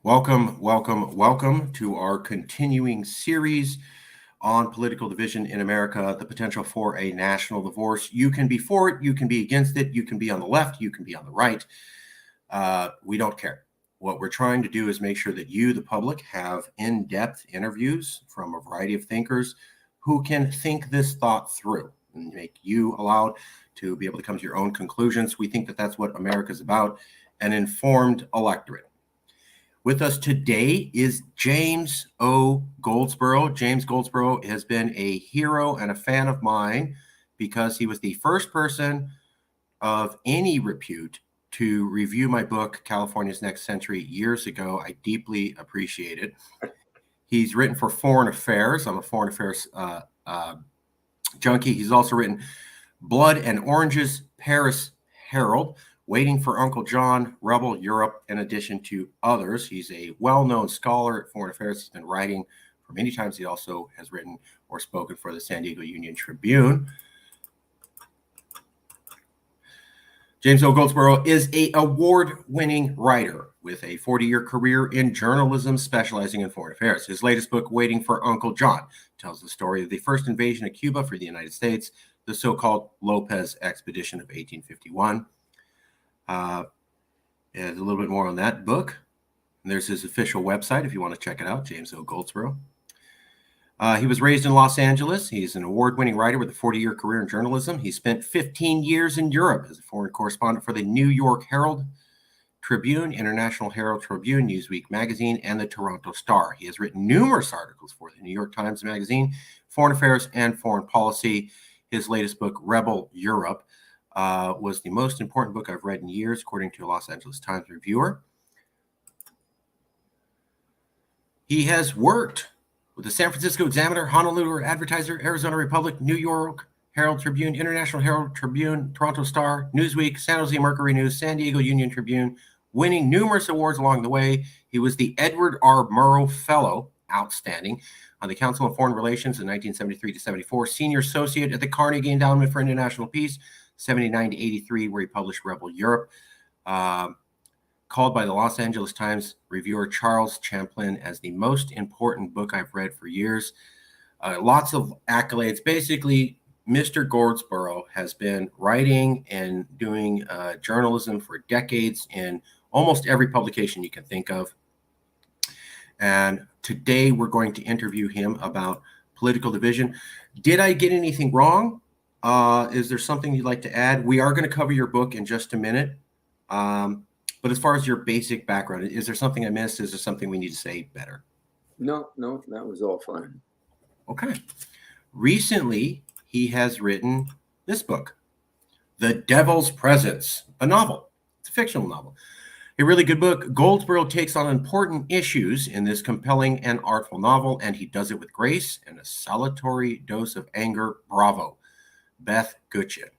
Welcome to our continuing series on political division in America, the potential for a national divorce. You can be for it, you can be against it, you can be on the left, you can be on the right. We don't care. What we're trying to do is make sure that you, the public, have in-depth interviews from a variety of thinkers who can think this thought through and make you allowed to be able to come to your own conclusions. We think that that's what America's about, an informed electorate. With us today is James O. Goldsborough. James Goldsborough has been a hero and a fan of mine because he was the first person of any repute to review my book, California's Next Century, years ago. I deeply appreciate it. He's written for Foreign Affairs. I'm a Foreign Affairs junkie. He's also written Blood and Oranges, Paris Herald, Waiting for Uncle John, Rebel Europe, in addition to others. He's a well-known scholar at Foreign Affairs. He's been writing for many times. He also has written or spoken for the San Diego Union Tribune. James O. Goldsborough is an award-winning writer with a 40-year career in journalism, specializing in foreign affairs. His latest book, Waiting for Uncle John, tells the story of the first invasion of Cuba for the United States, the so-called Lopez Expedition of 1851. And a little bit more on that book. And there's his official website if you want to check it out, James O. Goldsborough. He was raised in Los Angeles. He's an award-winning writer with a 40-year career in journalism. He spent 15 years in Europe as a foreign correspondent for the New York Herald Tribune, International Herald Tribune, Newsweek magazine, and the Toronto Star. He has written numerous articles for the New York Times magazine, Foreign Affairs, and Foreign Policy. His latest book, Rebel Europe, was the most important book I've read in years, according to a Los Angeles Times reviewer. He has worked with the San Francisco Examiner, Honolulu Advertiser, Arizona Republic, New York Herald Tribune, International Herald Tribune, Toronto Star, Newsweek, San Jose Mercury News, San Diego Union Tribune, winning numerous awards along the way. He was the Edward R. Murrow Fellow, outstanding, on the Council on Foreign Relations in 1973 to 74, Senior Associate at the Carnegie Endowment for International Peace, 79 to 83, where he published Rebel Europe, called by the Los Angeles Times reviewer Charles Champlin as the most important book I've read for years. Lots of accolades. Basically, Mr. Goldsborough has been writing and doing journalism for decades in almost every publication you can think of. And today we're going to interview him about political division. Did I get anything wrong? Is there something you'd like to add? We are going to cover your book in just a minute. But as far as your basic background, is there something I missed? Is there something we need to say better? No, that was all fine. Okay. Recently, he has written this book, The Devil's Presence, a novel. It's a fictional novel. A really good book. Goldsborough takes on important issues in this compelling and artful novel, and he does it with grace and a salutary dose of anger. Bravo. Beth Gutchen.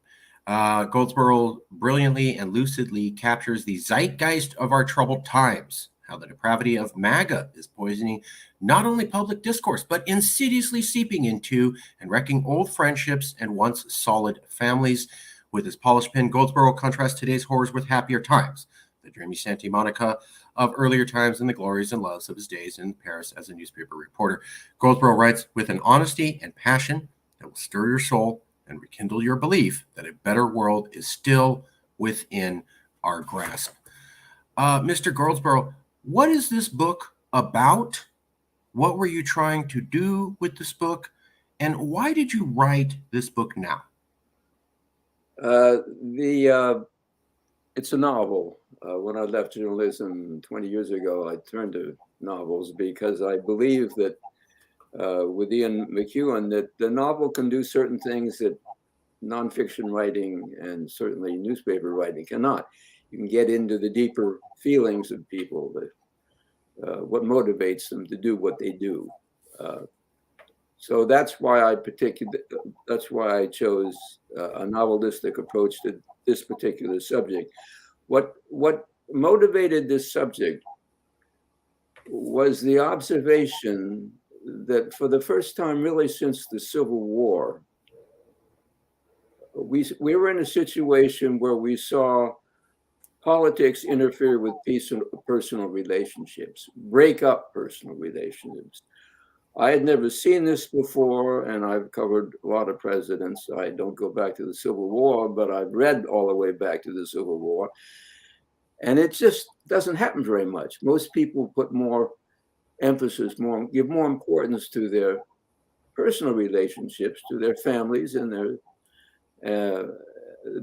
Goldsborough brilliantly and lucidly captures the zeitgeist of our troubled times, how the depravity of MAGA is poisoning not only public discourse, but insidiously seeping into and wrecking old friendships and once solid families. With his polished pen, Goldsborough contrasts today's horrors with happier times, the dreamy Santa Monica of earlier times and the glories and loves of his days in Paris as a newspaper reporter. Goldsborough writes with an honesty and passion that will stir your soul and rekindle your belief that a better world is still within our grasp. Mr. Goldsborough, what is this book about? What were you trying to do with this book? And why did you write this book now? It's a novel. When I left journalism 20 years ago, I turned to novels because I believe that with Ian McEwan, that the novel can do certain things that nonfiction writing and certainly newspaper writing cannot. You can get into the deeper feelings of people, what motivates them to do what they do. So that's why I chose a novelistic approach to this particular subject. What motivated this subject was the observation that for the first time, really since the Civil War, we were in a situation where we saw politics interfere with personal relationships, break up personal relationships. I had never seen this before, and I've covered a lot of presidents. I don't go back to the Civil War, but I've read all the way back to the Civil War. And it just doesn't happen very much. Most people put more emphasis, give more importance to their personal relationships, to their families, and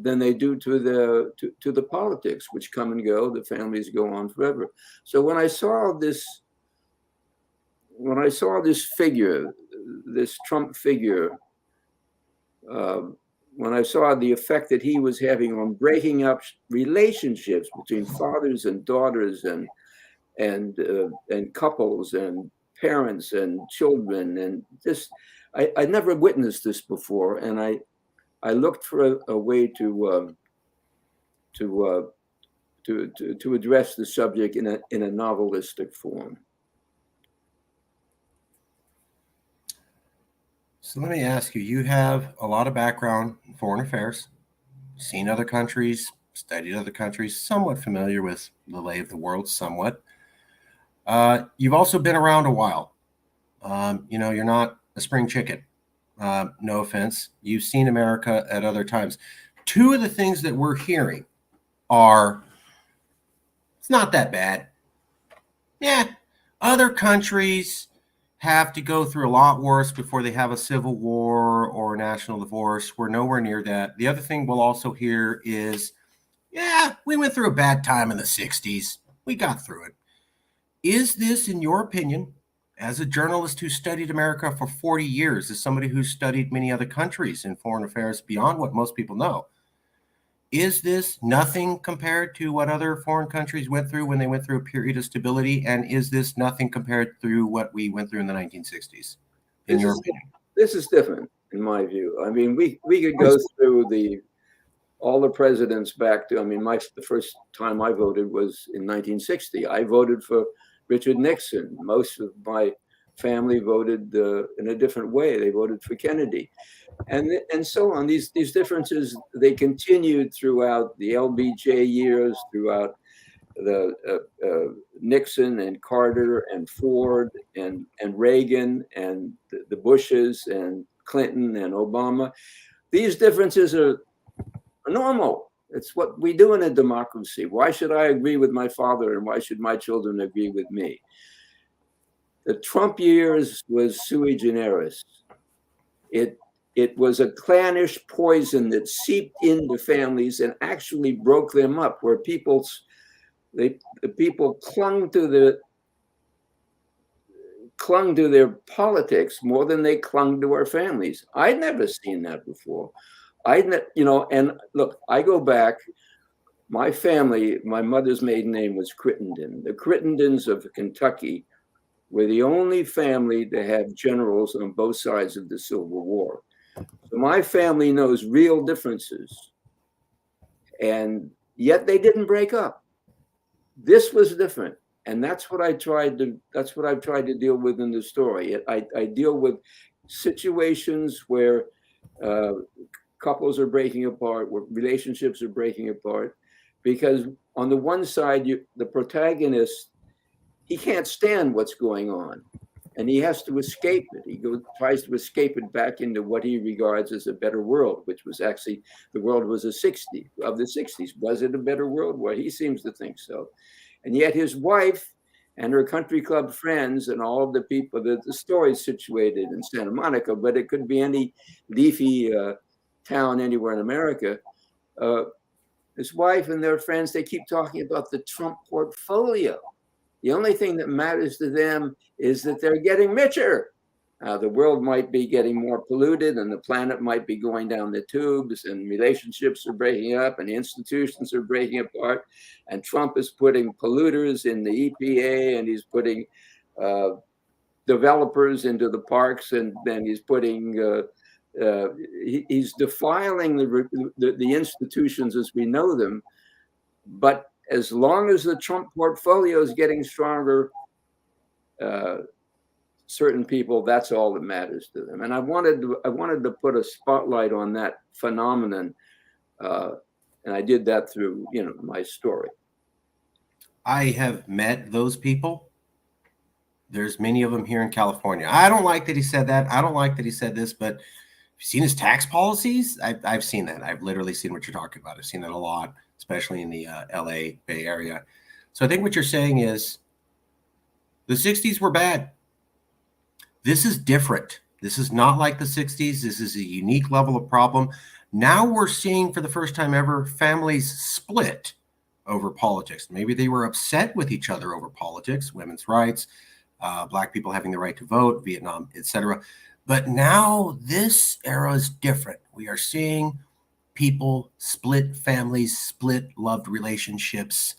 than they do to the politics, which come and go. The families go on forever. So when I saw this figure, this Trump figure, when I saw the effect that he was having on breaking up relationships between fathers and daughters and couples and parents and children, and just I never witnessed this before, and I looked for a way to address the subject in a novelistic form. So let me ask you, you have a lot of background in foreign affairs, seen other countries, studied other countries, somewhat familiar with the lay of the world, somewhat. You've also been around a while. You're not a spring chicken. No offense. You've seen America at other times. Two of the things that we're hearing are, it's not that bad. Yeah, other countries have to go through a lot worse before they have a civil war or a national divorce. We're nowhere near that. The other thing we'll also hear is, yeah, we went through a bad time in the 60s. We got through it. Is this, in your opinion, as a journalist who studied America for 40 years, as somebody who's studied many other countries in foreign affairs beyond what most people know, is this nothing compared to what other foreign countries went through when they went through a period of stability? And is this nothing compared to what we went through in the 1960s, in your opinion? This is different, in my view. I mean, we could go through all the presidents back to, the first time I voted was in 1960. I voted for Richard Nixon. Most of my family voted in a different way. They voted for Kennedy. And so on. These differences, they continued throughout the LBJ years, throughout the Nixon and Carter and Ford and Reagan and the Bushes and Clinton and Obama. These differences are normal. It's what we do in a democracy. Why should I agree with my father, and why should my children agree with me? The Trump years was sui generis. It was a clannish poison that seeped into families and actually broke them up, where people clung to their politics more than they clung to our families. I'd never seen that before. And look, I go back. My family, my mother's maiden name was Crittenden. The Crittendens of Kentucky were the only family to have generals on both sides of the Civil War. So my family knows real differences, and yet they didn't break up. This was different, and that's what I've tried to deal with in the story. I deal with situations where couples are breaking apart, where relationships are breaking apart, because on the one side, the protagonist, he can't stand what's going on, and he has to escape it. He tries to escape it back into what he regards as a better world, which was actually, the world was of the 60s. Was it a better world? Well, he seems to think so. And yet his wife and her country club friends and all of the people, the story's situated in Santa Monica, but it could be any leafy town anywhere in America. His wife and their friends, they keep talking about the Trump portfolio. The only thing that matters to them is that they're getting richer. The world might be getting more polluted, and the planet might be going down the tubes, and relationships are breaking up, and institutions are breaking apart. And Trump is putting polluters in the EPA, and he's putting developers into the parks, and then he's putting he's defiling the institutions as we know them. But as long as the Trump portfolio is getting stronger, certain people, that's all that matters to them. And I wanted to put a spotlight on that phenomenon And I did that through, my story. I have met those people. There's many of them here in California. I don't like that he said that. I don't like that he said this, but have you seen his tax policies? I've seen that. I've literally seen what you're talking about. I've seen that a lot, especially in the LA Bay Area. So I think what you're saying is the 60s were bad. This is different. This is not like the 60s. This is a unique level of problem. Now we're seeing for the first time ever families split over politics. Maybe they were upset with each other over politics, women's rights, Black people having the right to vote, Vietnam, etc. But now this era is different. We are seeing people split families, split loved relationships.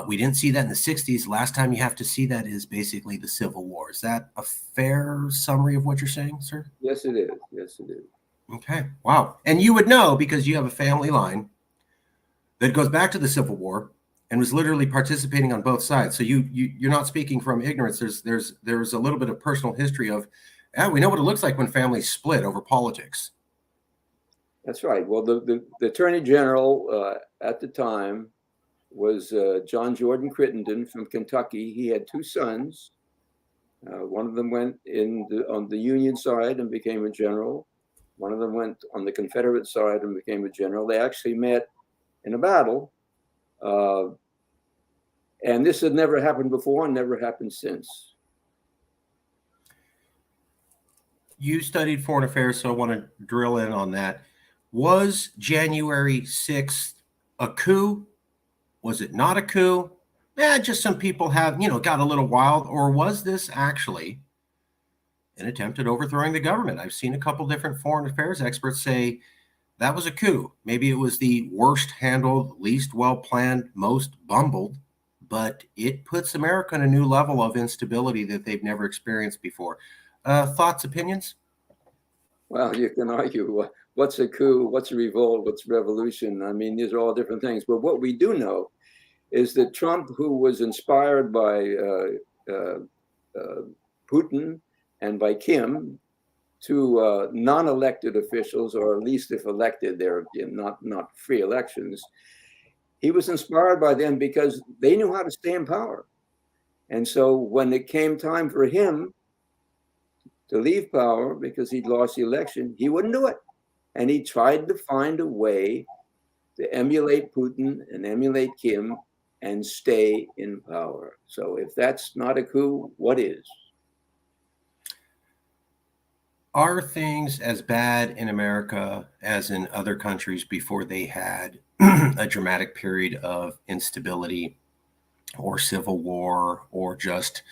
We didn't see that in the 60s. Last time you have to see that is basically the Civil War. Is that a fair summary of what you're saying, sir? Yes, it is. Yes, it is. Okay. Wow. And you would know because you have a family line that goes back to the Civil War and was literally participating on both sides. So you're not speaking from ignorance. There's a little bit of personal history of, we know what it looks like when families split over politics. That's right. Well, the Attorney General at the time was John Jordan Crittenden from Kentucky. He had two sons. One of them went on the Union side and became a general. One of them went on the Confederate side and became a general. They actually met in a battle. And this had never happened before and never happened since. You studied foreign affairs, so I want to drill in on that. Was January 6th a coup? Was it not a coup? Just some people have, got a little wild. Or was this actually an attempt at overthrowing the government? I've seen a couple different foreign affairs experts say that was a coup. Maybe it was the worst handled, least well-planned, most bumbled, but it puts America on a new level of instability that they've never experienced before. Thoughts, opinions? Well, you can argue what's a coup, what's a revolt, what's revolution. I mean, these are all different things. But what we do know is that Trump, who was inspired by Putin and by Kim, two non-elected officials, or at least if elected, they're not free elections. He was inspired by them because they knew how to stay in power. And so when it came time for him to leave power because he'd lost the election, he wouldn't do it. And he tried to find a way to emulate Putin and emulate Kim and stay in power. So if that's not a coup, what is? Are things as bad in America as in other countries before they had a dramatic period of instability or civil war or just,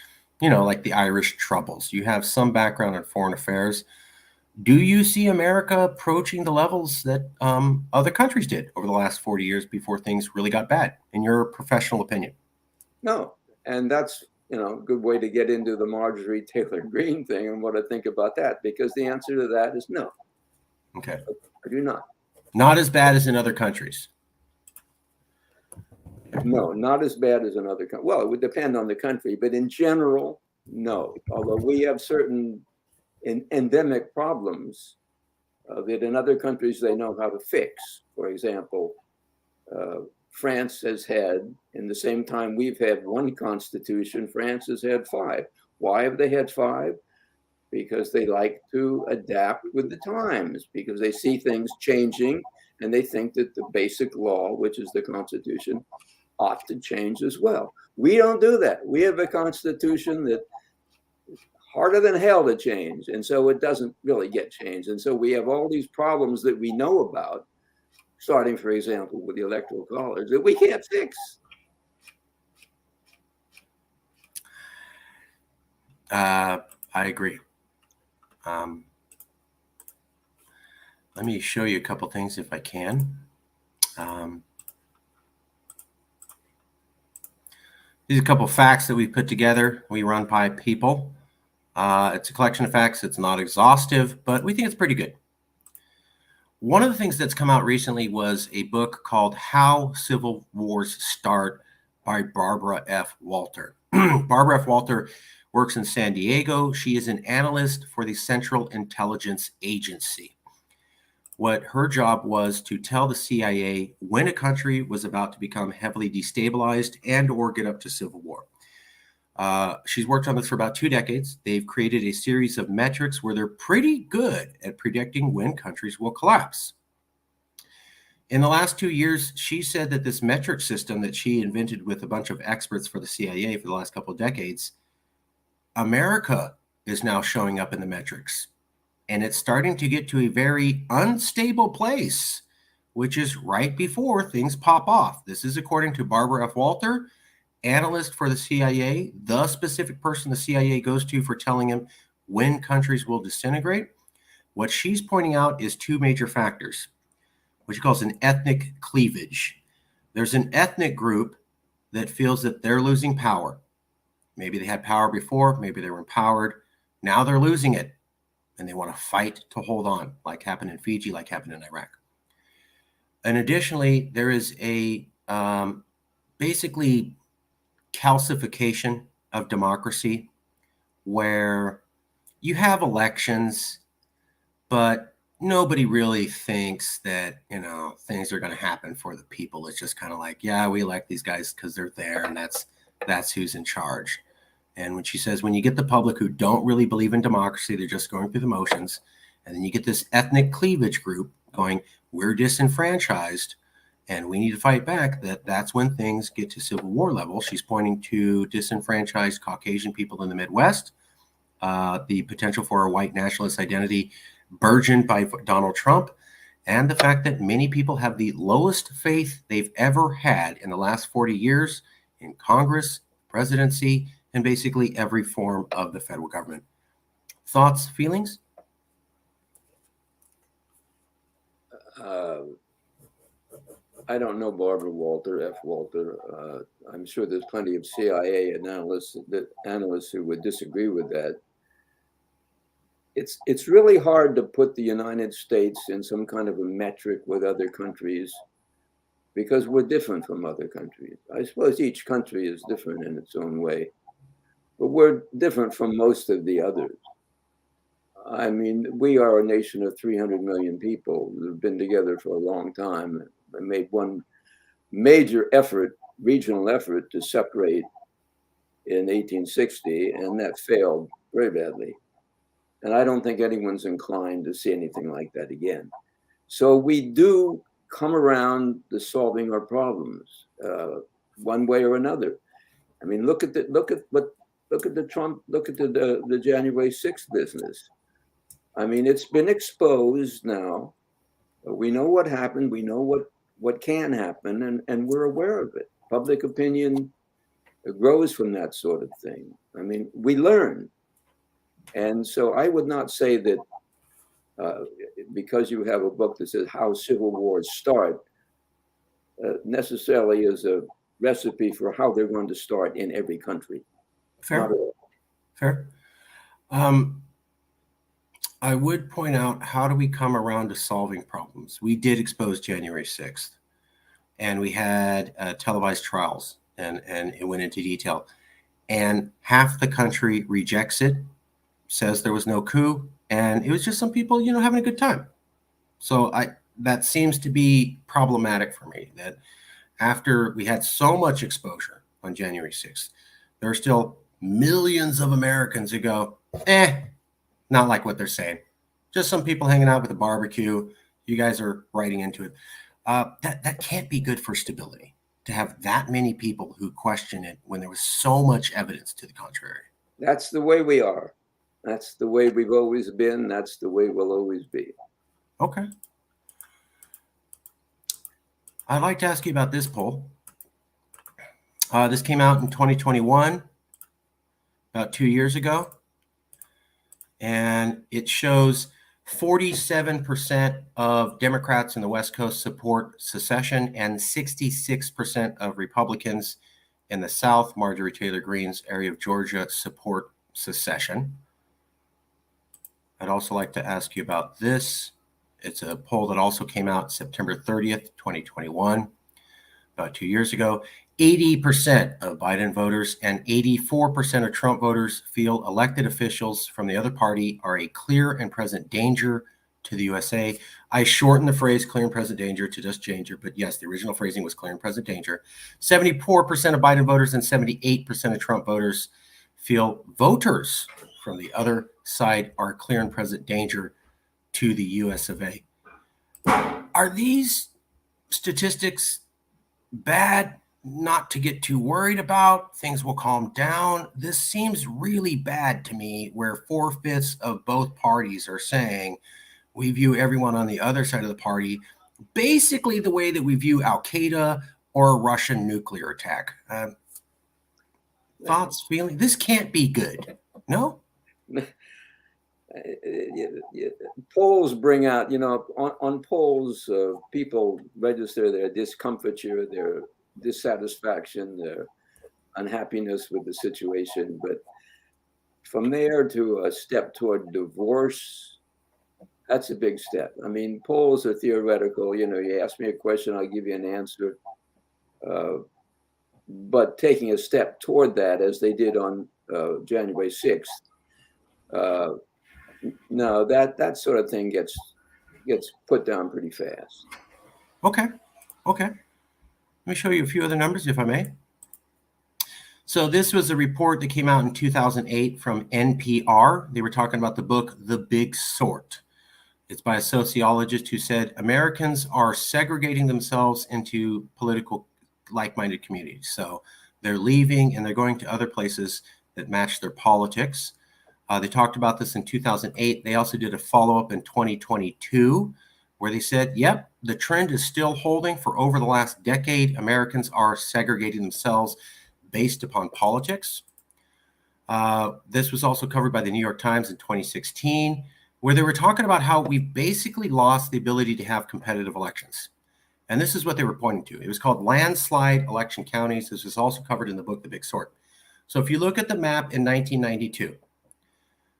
like the Irish Troubles? You have some background in foreign affairs. Do you see America approaching the levels that other countries did over the last 40 years before things really got bad, in your professional opinion? No. And that's, a good way to get into the Marjorie Taylor Greene thing and what I think about that, because the answer to that is no. Okay. I do not. Not as bad as in other countries. No, not as bad as in other countries. Well, it would depend on the country, but in general, no. Although we have certain endemic problems that in other countries they know how to fix. For example, France has had, in the same time we've had one constitution, France has had 5. Why have they had 5? Because they like to adapt with the times, because they see things changing and they think that the basic law, which is the Constitution, ought to change as well. We don't do that. We have a Constitution that is harder than hell to change, and so it doesn't really get changed. And so we have all these problems that we know about, starting, for example, with the Electoral College, that we can't fix. I agree. Let me show you a couple things if I can. These are a couple of facts that we put together. We run by people. It's a collection of facts. It's not exhaustive, but we think it's pretty good. One of the things that's come out recently was a book called How Civil Wars Start by Barbara F. Walter. Barbara F. Walter works in San Diego. She is an analyst for the Central Intelligence Agency. What her job was to tell the CIA when a country was about to become heavily destabilized and or get up to civil war. She's worked on this for about 2 decades. They've created a series of metrics where they're pretty good at predicting when countries will collapse. In the last 2 years, she said that this metric system that she invented with a bunch of experts for the CIA for the last couple of decades, America is now showing up in the metrics. And it's starting to get to a very unstable place, which is right before things pop off. This is according to Barbara F. Walter, analyst for the CIA, the specific person the CIA goes to for telling him when countries will disintegrate. What she's pointing out is 2 major factors, what she calls an ethnic cleavage. There's an ethnic group that feels that they're losing power. Maybe they had power before, maybe they were empowered. Now they're losing it, and they want to fight to hold on, like happened in Fiji, like happened in Iraq. And additionally, there is a basically calcification of democracy where you have elections, but nobody really thinks that, things are going to happen for the people. It's just kind of like, yeah, we elect these guys because they're there, and that's who's in charge. And when she says, when you get the public who don't really believe in democracy, they're just going through the motions, and then you get this ethnic cleavage group going, we're disenfranchised and we need to fight back, that's when things get to civil war level. She's pointing to disenfranchised Caucasian people in the Midwest, the potential for a white nationalist identity burgeoned by Donald Trump, and the fact that many people have the lowest faith they've ever had in the last 40 years in Congress, presidency, and basically every form of the federal government. Thoughts, feelings? I don't know Barbara F. Walter. I'm sure there's plenty of CIA analysts who would disagree with that. It's really hard to put the United States in some kind of a metric with other countries because we're different from other countries. I suppose each country is different in its own way, but we're different from most of the others. I mean, we are a nation of 300 million people who've been together for a long time and made one major effort, regional effort, to separate in 1860, and that failed very badly. And I don't think anyone's inclined to see anything like that again. So we do come around to solving our problems one way or another. I mean, look at the January 6th business. I mean, it's been exposed now. We know what happened. We know what can happen, and we're aware of it. Public opinion grows from that sort of thing. I mean, we learn. And so I would not say that because you have a book that says How Civil Wars Start necessarily is a recipe for how they're going to start in every country. Fair. Fair. I would point out, how do we come around to solving problems? We did expose January 6th, and we had televised trials, and it went into detail. And half the country rejects it, says there was no coup, and it was just some people, having a good time. So that seems to be problematic for me, that after we had so much exposure on January 6th, there are still millions of Americans who go, not like what they're saying. Just some people hanging out with a barbecue. You guys are writing into it. That can't be good for stability, to have that many people who question it when there was so much evidence to the contrary. That's the way we are. That's the way we've always been. That's the way we'll always be. Okay. I'd like to ask you about this poll. This came out in 2021, about 2 years ago. And it shows 47% of Democrats in the West Coast support secession, and 66% of Republicans in the South, Marjorie Taylor Greene's area of Georgia, support secession. I'd also like to ask you about this. It's a poll that also came out September 30th, 2021, about 2 years ago. 80% of Biden voters and 84% of Trump voters feel elected officials from the other party are a clear and present danger to the USA. I shortened the phrase clear and present danger to just danger, but yes, the original phrasing was clear and present danger. 74% of Biden voters and 78% of Trump voters feel voters from the other side are clear and present danger to the US of A. Are these statistics bad? Not to get too worried about? Things will calm down. This seems really bad to me, where 4/5 of both parties are saying we view everyone on the other side of the party basically the way that we view Al Qaeda or a Russian nuclear attack. Thoughts, feeling? This can't be good. No? Polls bring out, on polls, people register their discomfiture, their dissatisfaction, their unhappiness with the situation. But from there to a step toward divorce, that's a big step. I mean, polls are theoretical. You ask me a question, I'll give you an answer. But taking a step toward that, as they did on January 6th, no, that sort of thing gets put down pretty fast. Okay. Let me show you a few other numbers, if I may. So this was a report that came out in 2008 from NPR. They were talking about the book, The Big Sort. It's by a sociologist who said Americans are segregating themselves into political like-minded communities. So they're leaving and they're going to other places that match their politics. They talked about this in 2008. They also did a follow-up in 2022 where they said, yep, the trend is still holding. For over the last decade, Americans are segregating themselves based upon politics. This was also covered by the New York Times in 2016, where they were talking about how we basically lost the ability to have competitive elections. And this is what they were pointing to. It was called landslide election counties. This is also covered in the book, The Big Sort. So if you look at the map in 1992,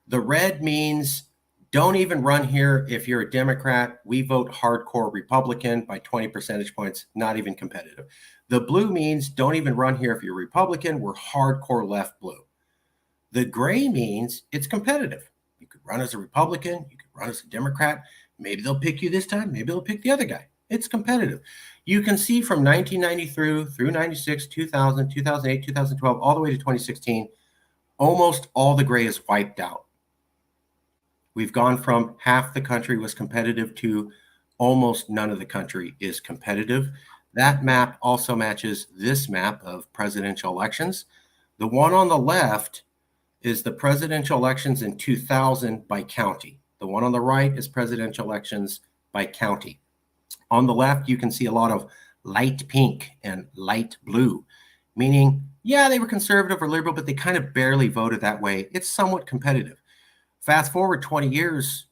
the red means don't even run here if you're a Democrat. We vote hardcore Republican by 20 percentage points, not even competitive. The blue means don't even run here if you're Republican. We're hardcore left blue. The gray means it's competitive. You could run as a Republican. You could run as a Democrat. Maybe they'll pick you this time. Maybe they'll pick the other guy. It's competitive. You can see from 1993 through 96, 2000, 2008, 2012, all the way to 2016, almost all the gray is wiped out. We've gone from half the country was competitive to almost none of the country is competitive. That map also matches this map of presidential elections. The one on the left is the presidential elections in 2000 by county. The one on the right is presidential elections by county. On the left, you can see a lot of light pink and light blue, meaning, yeah, they were conservative or liberal, but they kind of barely voted that way. It's somewhat competitive. Fast forward 20 years,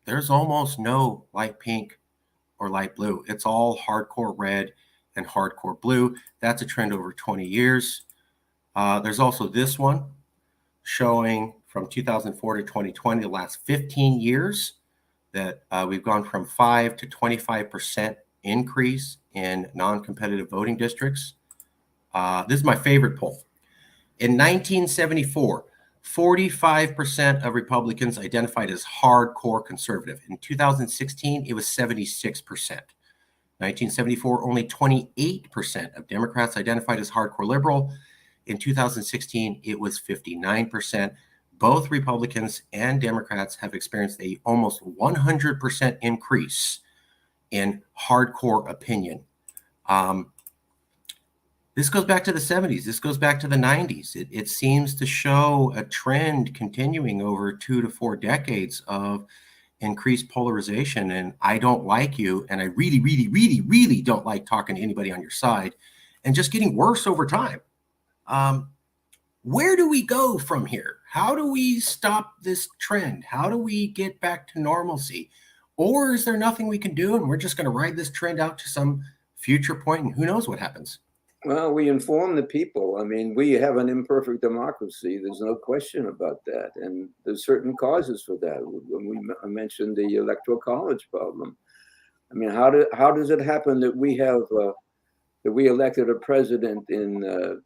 there's almost no light pink or light blue. It's all hardcore red and hardcore blue. That's a trend over 20 years. There's also this one showing from 2004 to 2020, the last 15 years, that we've gone from 5 to 25% increase in non-competitive voting districts. This is my favorite poll. In 1974, 45% of Republicans identified as hardcore conservative. In 2016, it was 76%. 1974, only 28% of Democrats identified as hardcore liberal. In 2016, it was 59%. Both Republicans and Democrats have experienced a almost 100% increase in hardcore opinion. This goes back to the 70s. This goes back to the 90s. It seems to show a trend continuing over 2 to 4 decades of increased polarization. And I don't like you. And I really, really, really, really don't like talking to anybody on your side, and just getting worse over time. Where do we go from here? How do we stop this trend? How do we get back to normalcy? Or is there nothing we can do and we're just going to ride this trend out to some future point and who knows what happens? Well, we inform the people. I mean, we have an imperfect democracy. There's no question about that. And there's certain causes for that. When we mentioned the electoral college problem. I mean, how does it happen that we have that we elected a president in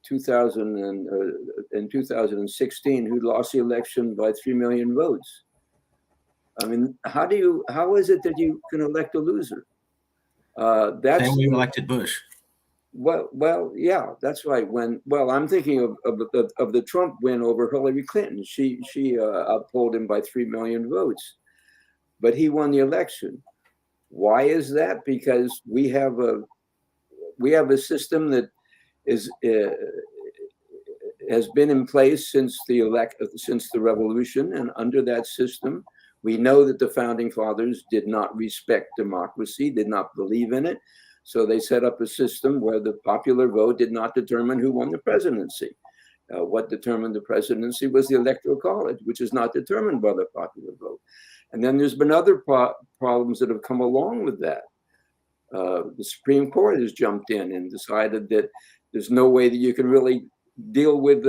2016 who lost the election by 3 million votes? I mean, how is it that you can elect a loser? That's Same way you elected Bush. well, yeah, that's right. I'm thinking of the Trump win over Hillary Clinton. She uppulled him by 3 million votes, but he won the election. Why is that? Because we have a system that is has been in place since the revolution, and under that system, we know that the founding fathers did not respect democracy, did not believe in it. So they set up a system where the popular vote did not determine who won the presidency. What determined the presidency was the Electoral College, which is not determined by the popular vote. And then there's been other problems that have come along with that. The Supreme Court has jumped in and decided that there's no way that you can really deal with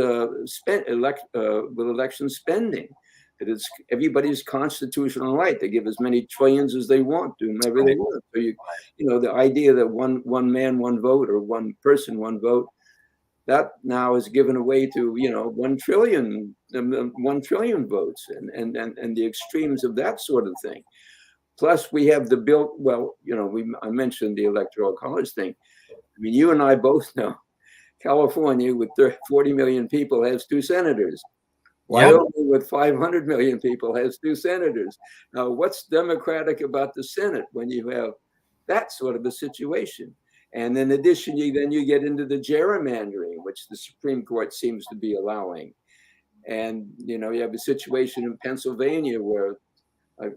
election spending. That it's everybody's constitutional right to give as many trillions as they want, do whatever they want. So you know, the idea that one man, one vote, or one person, one vote, that now is given away to 1 trillion votes, and the extremes of that sort of thing. Plus, we have the bill. Well, I mentioned the Electoral College thing. I mean, you and I both know California, with 40 million people, has 2 senators. Wyoming, with 500 million people, has 2 senators. Now, what's democratic about the Senate when you have that sort of a situation? And in addition, you get into the gerrymandering, which the Supreme Court seems to be allowing. And you have a situation in Pennsylvania where I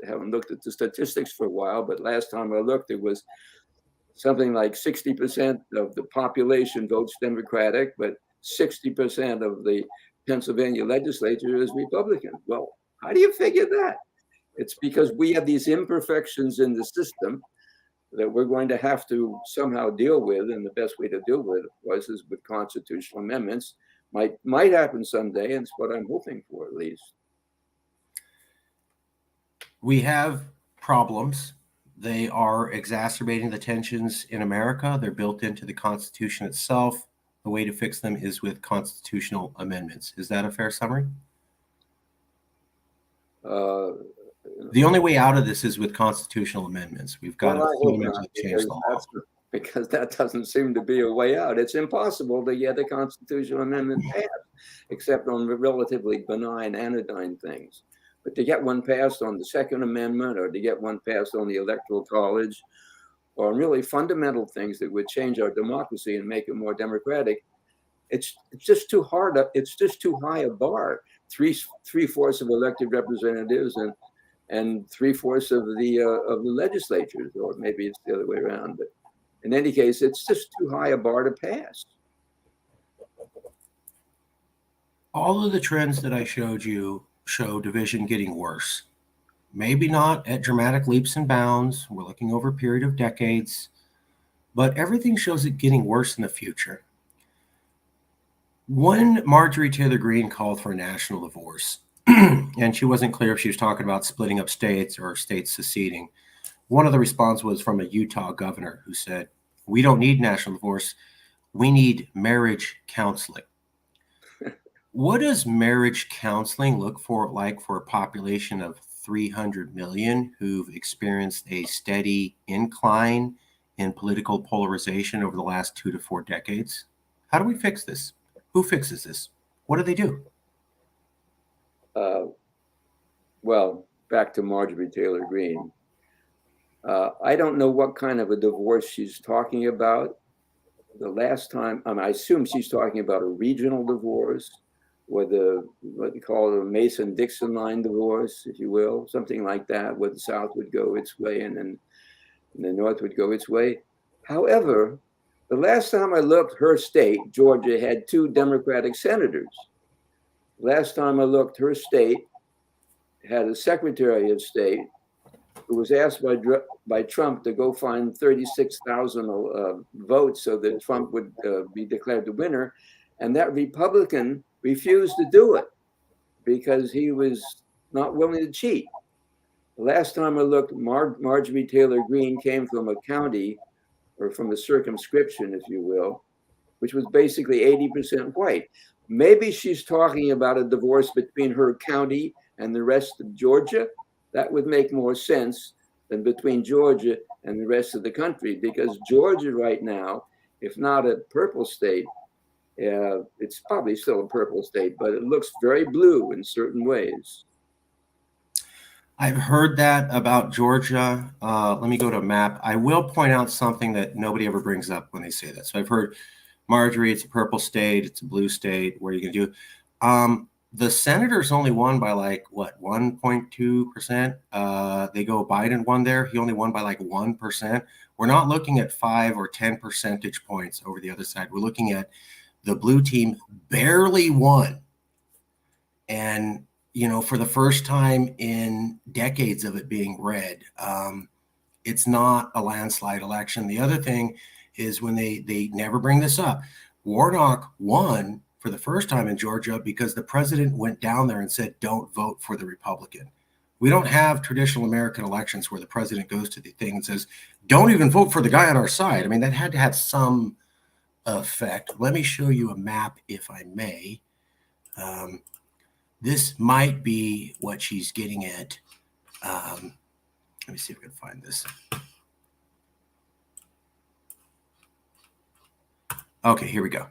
haven't looked at the statistics for a while, but last time I looked, it was something like 60% of the population votes Democratic, but 60% of the Pennsylvania legislature is Republican. Well, how do you figure that? It's because we have these imperfections in the system that we're going to have to somehow deal with, and the best way to deal with, of course, is with constitutional amendments. Might happen someday, and it's what I'm hoping for, at least. We have problems. They are exacerbating the tensions in America. They're built into the Constitution itself. The way to fix them is with constitutional amendments. Is that a fair summary? The only way out of this is with constitutional amendments. We've got to fundamentally change the law. Because that doesn't seem to be a way out. It's impossible to get a constitutional amendment passed, except on relatively benign, anodyne things. But to get one passed on the Second Amendment, or to get one passed on the Electoral College, or really fundamental things that would change our democracy and make it more democratic, it's just too hard. It's just too high a bar. Three-fourths of elected representatives and 3/4 of the legislatures, or maybe it's the other way around. But in any case, it's just too high a bar to pass. All of the trends that I showed you show division getting worse. Maybe not at dramatic leaps and bounds. We're looking over a period of decades, but everything shows it getting worse in the future. When Marjorie Taylor Greene called for a national divorce, and she wasn't clear if she was talking about splitting up states or states seceding, one of the responses was from a Utah governor who said, "We don't need national divorce. We need marriage counseling." What does marriage counseling look like for a population of 300 million who've experienced a steady incline in political polarization over the last 2 to 4 decades? How do we fix this? Who fixes this? What do they do? Well, back to Marjorie Taylor Greene. I don't know what kind of a divorce she's talking about. The last time, I assume she's talking about a regional divorce, or what you call it, a Mason-Dixon line divorce, if you will, something like that, where the South would go its way and then the North would go its way. However, the last time I looked, her state, Georgia, had 2 Democratic senators. Last time I looked, her state had a Secretary of State who was asked by Trump to go find 36,000 votes so that Trump would be declared the winner. And that Republican refused to do it because he was not willing to cheat. The last time I looked, Marjorie Taylor Greene came from a county, or from a circumscription, if you will, which was basically 80% white. Maybe she's talking about a divorce between her county and the rest of Georgia. that would make more sense than between Georgia and the rest of the country, because Georgia right now, if not a purple state, it's probably still a purple state, but it looks very blue in certain ways. I've heard that about Georgia. Let me go to a map. I will point out something that nobody ever brings up when they say that. So I've heard, Marjorie, it's a purple state, it's a blue state. What are you going to do? The senators only won by like, what, 1.2%? They go, Biden won there. He only won by like 1%. We're not looking at 5 or 10 percentage points over the other side. We're looking at the blue team barely won. And for the first time in decades of it being red, it's not a landslide election. The other thing is, when they never bring this up, Warnock won for the first time in Georgia because the president went down there and said, don't vote for the Republican. We don't have traditional American elections where the president goes to the thing and says, don't even vote for the guy on our side. I mean, that had to have some effect. Let me show you a map, if I may. This might be what she's getting at. Let me see if I can find this. Okay, here we go.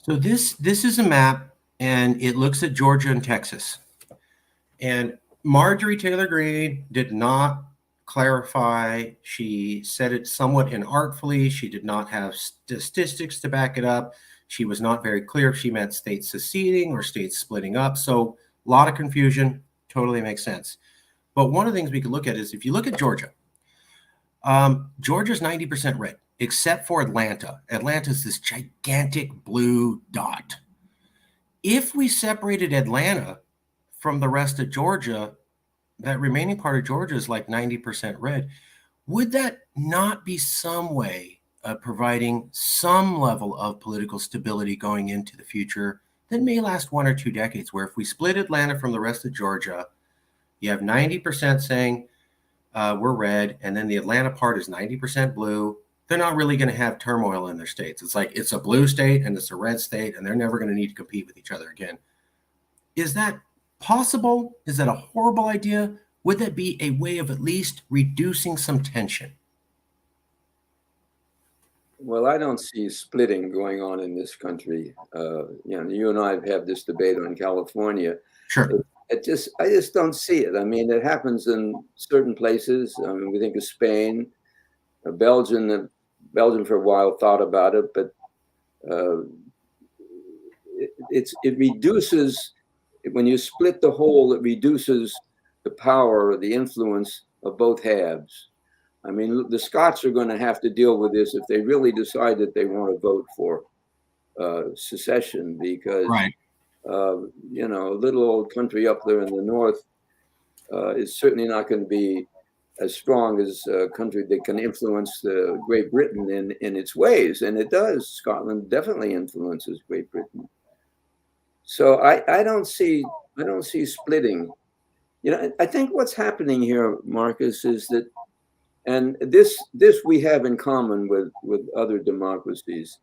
So this is a map, and it looks at Georgia and Texas. And Marjorie Taylor Greene did not clarify. She said it somewhat inartfully. She did not have statistics to back it up. She was not very clear if she meant states seceding or states splitting up. So a lot of confusion. Totally makes sense. But one of the things we could look at is, if you look at Georgia, Georgia's 90% red, except for Atlanta. Atlanta's this gigantic blue dot. If we separated Atlanta from the rest of Georgia, that remaining part of Georgia is like 90% red. Would that not be some way of providing some level of political stability going into the future that may last 1 or 2 decades, where if we split Atlanta from the rest of Georgia, you have 90% saying we're red, and then the Atlanta part is 90% blue. They're not really going to have turmoil in their states. It's like, it's a blue state and it's a red state, and they're never going to need to compete with each other again. Is that possible? Is that a horrible idea? Would that be a way of at least reducing some tension? Well, I don't see splitting going on in this country. You and I have had this debate on California. Sure. I just don't see it. I mean, it happens in certain places. I mean, we think of Spain, Belgium. Belgium for a while thought about it, but it reduces, when you split the whole, it reduces the power or the influence of both halves. I mean, the Scots are going to have to deal with this if they really decide that they want to vote for secession, because, right. A little old country up there in the north is certainly not going to be as strong as a country that can influence Great Britain in its ways. And it does. Scotland definitely influences Great Britain. So I don't see splitting. I think what's happening here, Marcus, is that, and this we have in common with other democracies.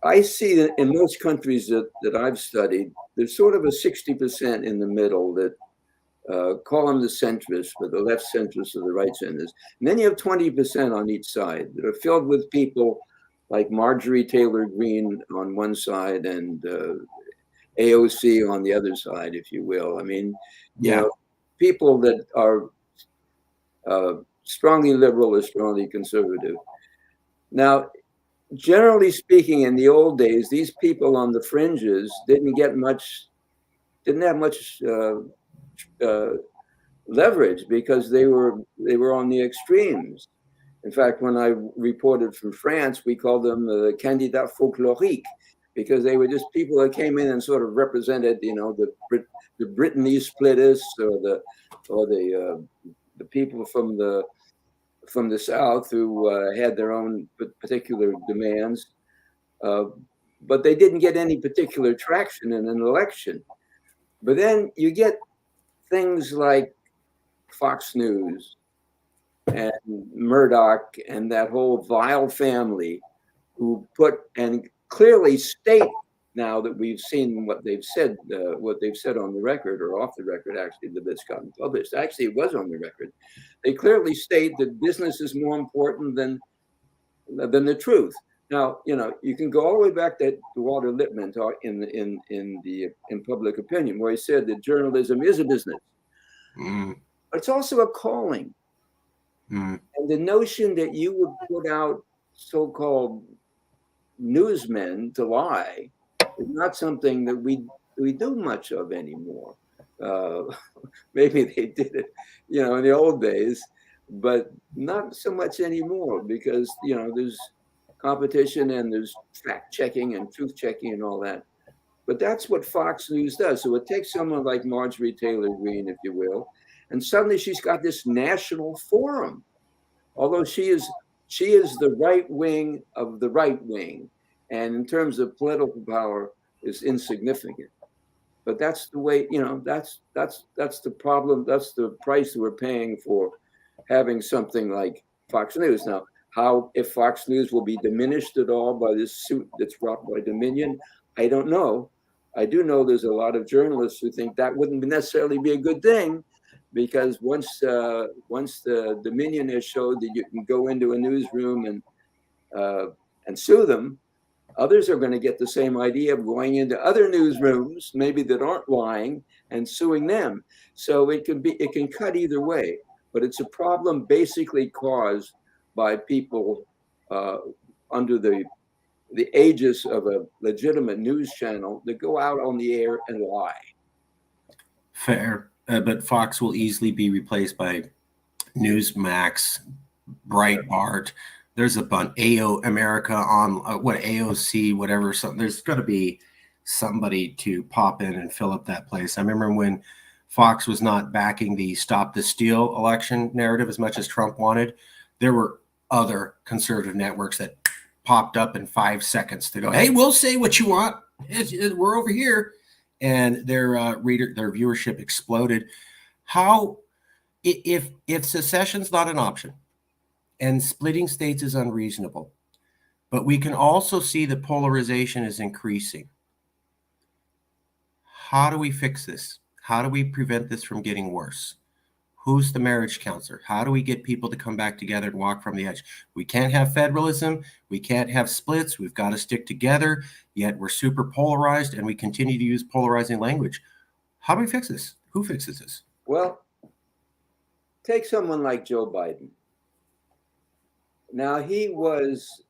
I see that in most countries that I've studied, there's sort of a 60% in the middle that call them the centrists, but the left centrists or the right centrists. And then you have 20% on each side that are filled with people like Marjorie Taylor Greene on one side and AOC on the other side, if you will. I mean, people that are strongly liberal or strongly conservative. Now, generally speaking, in the old days, these people on the fringes didn't have much leverage, because they were on the extremes. In fact, when I reported from France, we called them the candidats folkloriques, because they were just people that came in and sort of represented, the Brittany splitters or the people from the South who had their own particular demands, but they didn't get any particular traction in an election. But then you get things like Fox News and Murdoch and that whole vile family who put and clearly state, now that we've seen what they've said on the record, or off the record, actually, that it's gotten published. Actually, it was on the record. They clearly state that business is more important than the truth. Now, you can go all the way back to Walter Lippmann talk in Public Opinion, where he said that journalism is a business, but it's also a calling. And the notion that you would put out so-called newsmen to lie is not something that we do much of anymore. Maybe they did it, in the old days, but not so much anymore, because there's competition and there's fact checking and truth checking and all that. But that's what Fox News does. So it takes someone like Marjorie Taylor Greene, if you will, and suddenly she's got this national forum. Although she is the right wing of the right wing, and in terms of political power is insignificant. But that's the way, that's the problem. That's the price that we're paying for having something like Fox News. Now, if Fox News will be diminished at all by this suit that's brought by Dominion, I don't know. I do know there's a lot of journalists who think that wouldn't necessarily be a good thing, because once the Dominion has showed that you can go into a newsroom and sue them, others are going to get the same idea of going into other newsrooms, maybe that aren't lying, and suing them. So it can cut either way, but it's a problem basically caused by people under the aegis of a legitimate news channel that go out on the air and lie. Fair. But Fox will easily be replaced by Newsmax, Breitbart. There's a bunch, America on AOC, whatever. So there's got to be somebody to pop in and fill up that place. I remember when Fox was not backing the Stop the Steal election narrative as much as Trump wanted, there were other conservative networks that popped up in 5 seconds to go, hey, we'll say what you want. We're over here. And their viewership exploded. How, if secession's not an option and splitting states is unreasonable, but we can also see that polarization is increasing. How do we fix this? How do we prevent this from getting worse? Who's the marriage counselor? How do we get people to come back together and walk from the edge? We can't have federalism. We can't have splits. We've got to stick together, yet we're super polarized and we continue to use polarizing language. How do we fix this? Who fixes this? Well, take someone like Joe Biden. Now, he was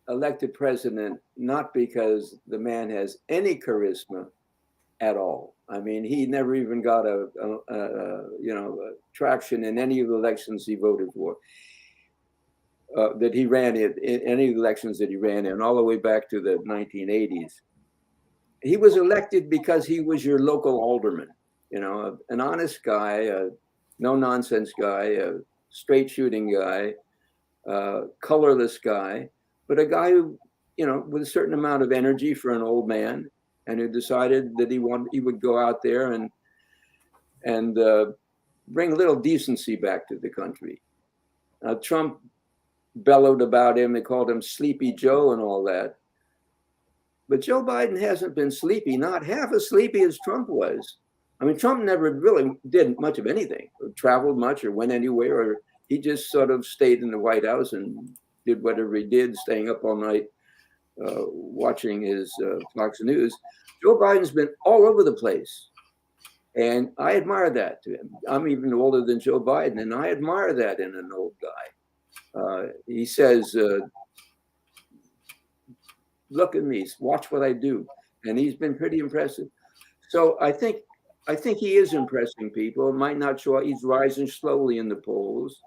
elected president not because the man has any charisma at all. I mean, he never even got a traction in any of the elections he voted for, that he ran in any of the elections that he ran in, all the way back to the 1980s. He was elected because he was your local alderman, an honest guy, a no-nonsense guy, a straight-shooting guy, colorless guy, but a guy who, with a certain amount of energy for an old man, and who decided that he would go out there and bring a little decency back to the country. Trump bellowed about him. They called him Sleepy Joe and all that. But Joe Biden hasn't been sleepy, not half as sleepy as Trump was. I mean, Trump never really did much of anything, or traveled much, or went anywhere, or he just sort of stayed in the White House and did whatever he did, staying up all night, watching his Fox News. Joe Biden's been all over the place. And I admire that to him. I'm even older than Joe Biden, and I admire that in an old guy. He says, look at me, watch what I do. And he's been pretty impressive. So I think he is impressing people. It might not show, he's rising slowly in the polls.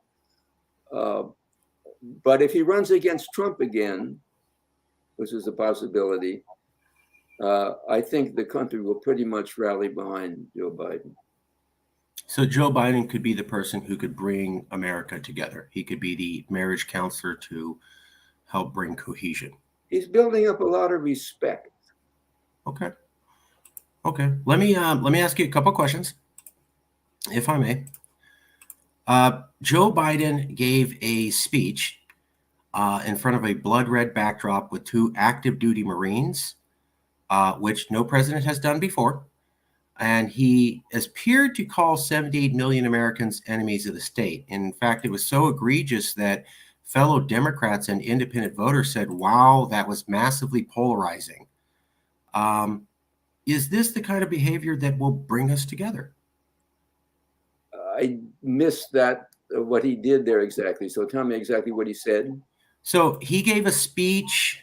But if he runs against Trump again, which is a possibility, I think the country will pretty much rally behind Joe Biden. So Joe Biden could be the person who could bring America together. He could be the marriage counselor to help bring cohesion. He's building up a lot of respect. Okay. Let me ask you a couple questions, if I may. Joe Biden gave a speech in front of a blood red backdrop with 2 active duty Marines, which no president has done before. And he appeared to call 78 million Americans enemies of the state. In fact, it was so egregious that fellow Democrats and independent voters said, wow, that was massively polarizing. Is this the kind of behavior that will bring us together? I missed that, what he did there exactly. So tell me exactly what he said. So he gave a speech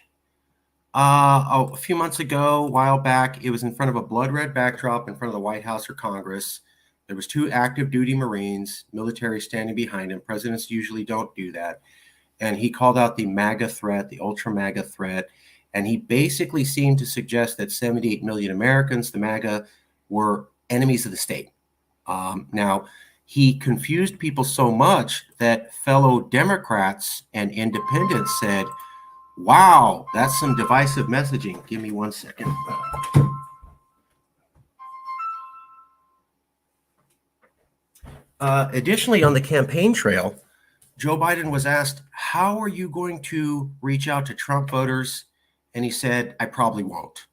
a few months ago, a while back. It was in front of a blood red backdrop in front of the White House or Congress. There was 2 active duty Marines, military standing behind him. Presidents usually don't do that. And he called out the MAGA threat, the ultra MAGA threat. And he basically seemed to suggest that 78 million Americans, the MAGA, were enemies of the state. Now, he confused people so much that fellow Democrats and independents said, wow, that's some divisive messaging. Give me 1 second. Additionally, on the campaign trail, Joe Biden was asked, how are you going to reach out to Trump voters? And he said, I probably won't.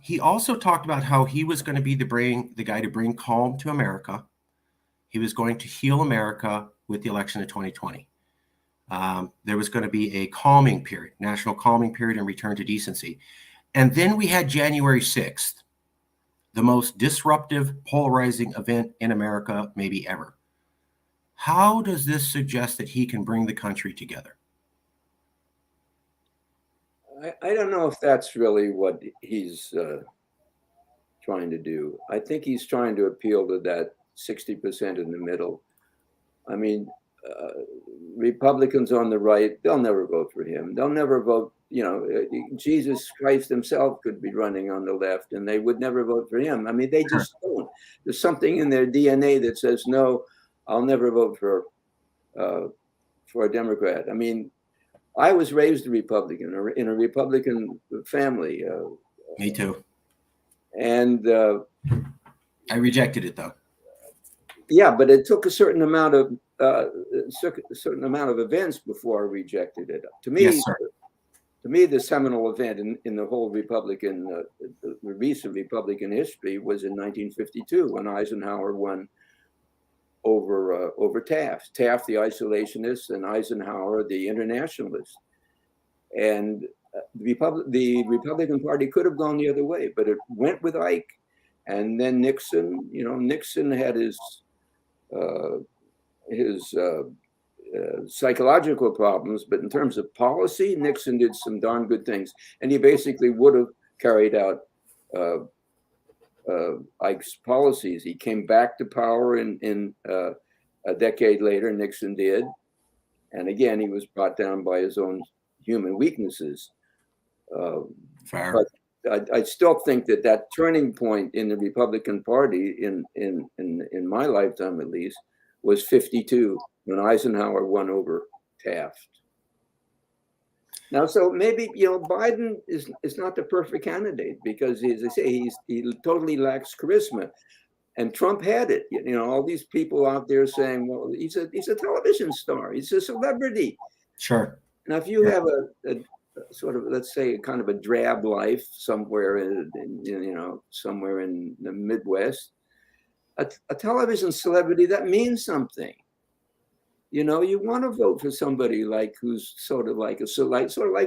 He also talked about how he was going to be the guy to bring calm to America. He was going to heal America with the election of 2020. There was going to be a calming period, national calming period, and return to decency. And then we had January 6th, the most disruptive, polarizing event in America maybe ever. How does this suggest that he can bring the country together? I don't know if that's really what he's trying to do. I think he's trying to appeal to that 60% in the middle. I mean, Republicans on the right, they'll never vote for him. They'll never vote. Jesus Christ himself could be running on the left and they would never vote for him. I mean, they just don't. There's something in their DNA that says, no, I'll never vote for a Democrat. I mean, I was raised a Republican, or in a Republican family. Me too. And I rejected it, though. Yeah, but it took a certain amount of events before I rejected it. To me, yes, sir. To me, the seminal event in the whole recent Republican history was in 1952 when Eisenhower won over Taft. Taft, the isolationist, and Eisenhower, the internationalist. And the Republican Party could have gone the other way, but it went with Ike. And then Nixon, Nixon had his psychological problems, but in terms of policy, Nixon did some darn good things. And he basically would have carried out Ike's policies. He came back to power in a decade later, Nixon did. And again, he was brought down by his own human weaknesses. Fair. But I still think that turning point in the Republican Party, in my lifetime at least, was 52, when Eisenhower won over Taft. Now, so maybe Biden is not the perfect candidate because, as I say, he totally lacks charisma, and Trump had it. All these people out there saying, "Well, he's a television star. He's a celebrity." Sure. Now, if you have a sort of, let's say, kind of a drab life somewhere somewhere in the Midwest, a television celebrity, that means something. You want to vote for somebody who's sort of like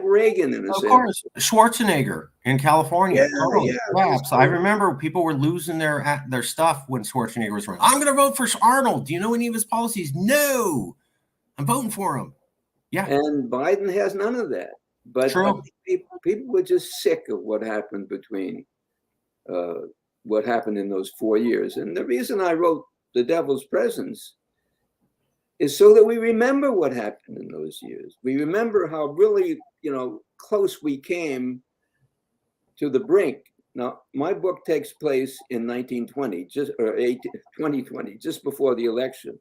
Reagan in a sense. Of course, Schwarzenegger in California. Totally collapsed. I remember people were losing their stuff when Schwarzenegger was running. I'm going to vote for Arnold. Do you know any of his policies? No, I'm voting for him. Yeah. And Biden has none of that. But people were just sick of what happened in those 4 years. And the reason I wrote The Devil's Presence is so that we remember what happened in those years. We remember how really, close we came to the brink. Now, my book takes place in 2020, just before the election.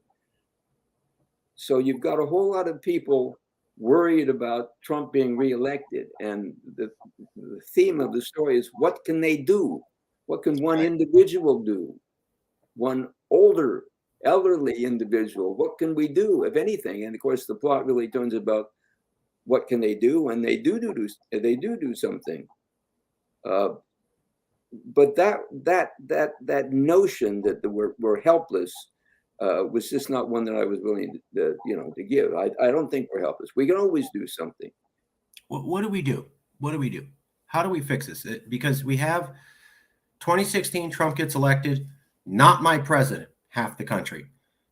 So you've got a whole lot of people worried about Trump being reelected. And the theme of the story is, what can they do? What can one individual do? One older elderly individual. What can we do, if anything? And of course, the plot really turns about what can they do, and they do something. But that notion that we're helpless was just not one that I was willing to give. I don't think we're helpless. We can always do something. What do we do? What do we do? How do we fix this? Because we have 2016, Trump gets elected, not my president, half the country.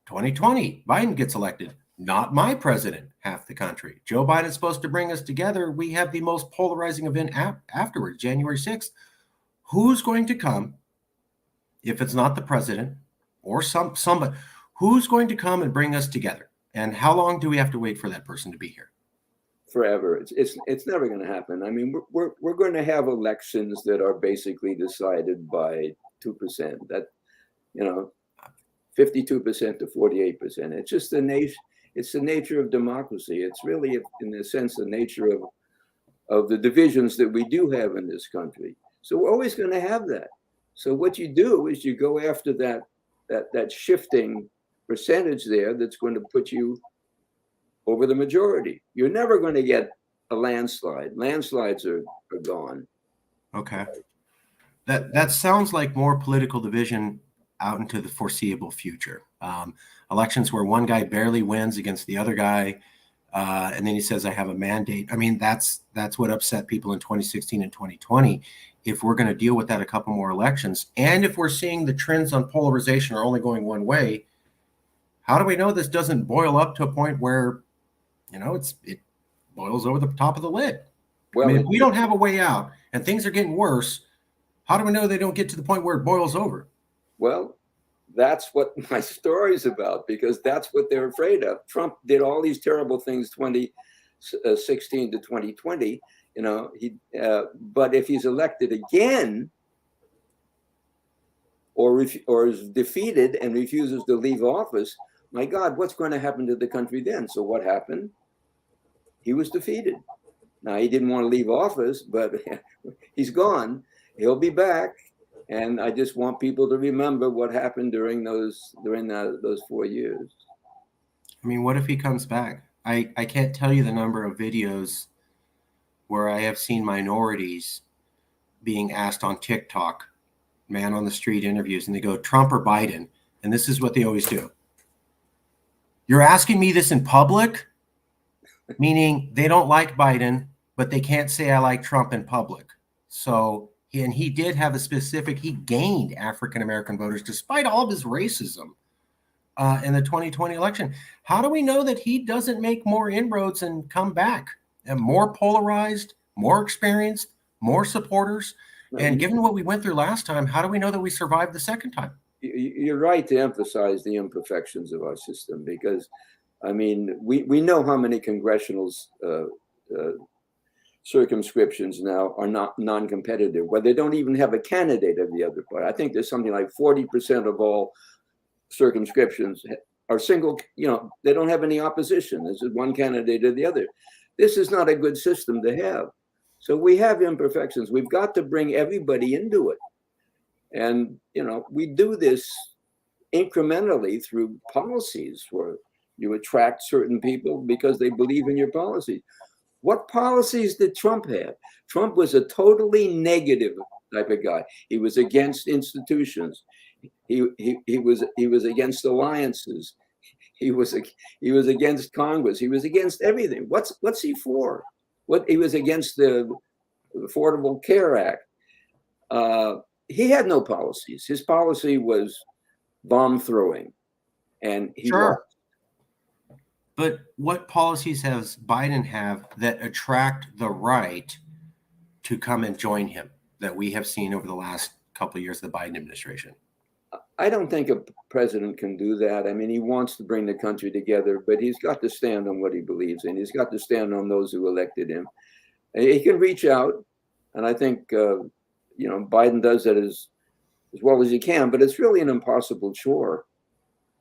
2020, Biden gets elected, not my president, half the country. Joe Biden's supposed to bring us together. We have the most polarizing event afterwards, January 6th. Who's going to come, if it's not the president or somebody, who's going to come and bring us together? And how long do we have to wait for that person to be here? Forever. It's never going to happen. I mean, we're going to have elections that are basically decided by 2%. That, 52% to 48%. It's just the nature. It's the nature of democracy. It's really, in a sense, the nature of the divisions that we do have in this country. So we're always going to have that. So what you do is you go after that shifting percentage there that's going to put you over the majority. You're never going to get a landslide. Landslides are gone. Okay. That sounds like more political division out into the foreseeable future. Elections where one guy barely wins against the other guy, and then he says, I have a mandate. I mean, that's what upset people in 2016 and 2020. If we're going to deal with that a couple more elections, and if we're seeing the trends on polarization are only going one way, how do we know this doesn't boil up to a point where, it boils over the top of the lid? Well, I mean, if we don't have a way out and things are getting worse, how do we know they don't get to the point where it boils over? Well, that's what my story is about, because that's what they're afraid of. Trump did all these terrible things 2016 to 2020, but if he's elected again or is defeated and refuses to leave office, my God, what's going to happen to the country then? So what happened? He was defeated. Now, he didn't want to leave office, but he's gone. He'll be back. And I just want people to remember what happened during those 4 years. I mean, what if he comes back? I can't tell you the number of videos where I have seen minorities being asked on TikTok, man on the street interviews, and they go, Trump or Biden? And this is what they always do. You're asking me this in public? Meaning they don't like Biden, but they can't say I like Trump in public. So, and he did have he gained African-American voters despite all of his racism in the 2020 election. How do we know that he doesn't make more inroads and come back and more polarized, more experienced, more supporters? And given what we went through last time, how do we know that we survived the second time? You're right to emphasize the imperfections of our system, because, I mean, we know how many congressional circumscriptions now are not non-competitive, where they don't even have a candidate of the other party. I think there's something like 40% of all circumscriptions are single, they don't have any opposition. This is one candidate or the other. This is not a good system to have. So we have imperfections. We've got to bring everybody into it. And, we do this incrementally through policies where you attract certain people because they believe in your policy. What policies did Trump have? Trump was a totally negative type of guy. He was against institutions. He was against alliances. He was against Congress. He was against everything. What's he for? He was against the Affordable Care Act. He had no policies. His policy was bomb throwing, and he lost. But what policies has Biden have that attract the right to come and join him that we have seen over the last couple of years of the Biden administration? I don't think a president can do that. I mean, he wants to bring the country together, but he's got to stand on what he believes in. He's got to stand on those who elected him. He can reach out, and I think Biden does that as well as he can, but it's really an impossible chore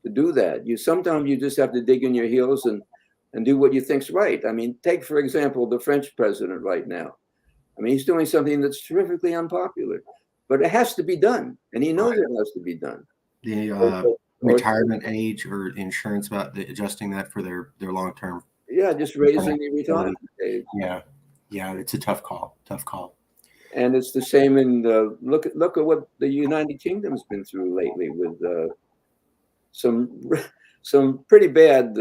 to do that. Sometimes you just have to dig in your heels and do what you think's right. I mean, take, for example, the French president right now. I mean, he's doing something that's terrifically unpopular, but it has to be done, and he knows it has to be done. retirement age or insurance about adjusting that for their long-term. Yeah, just raising the retirement age. Yeah, it's a tough call. And it's the same in look at what the United Kingdom's been through lately with some pretty bad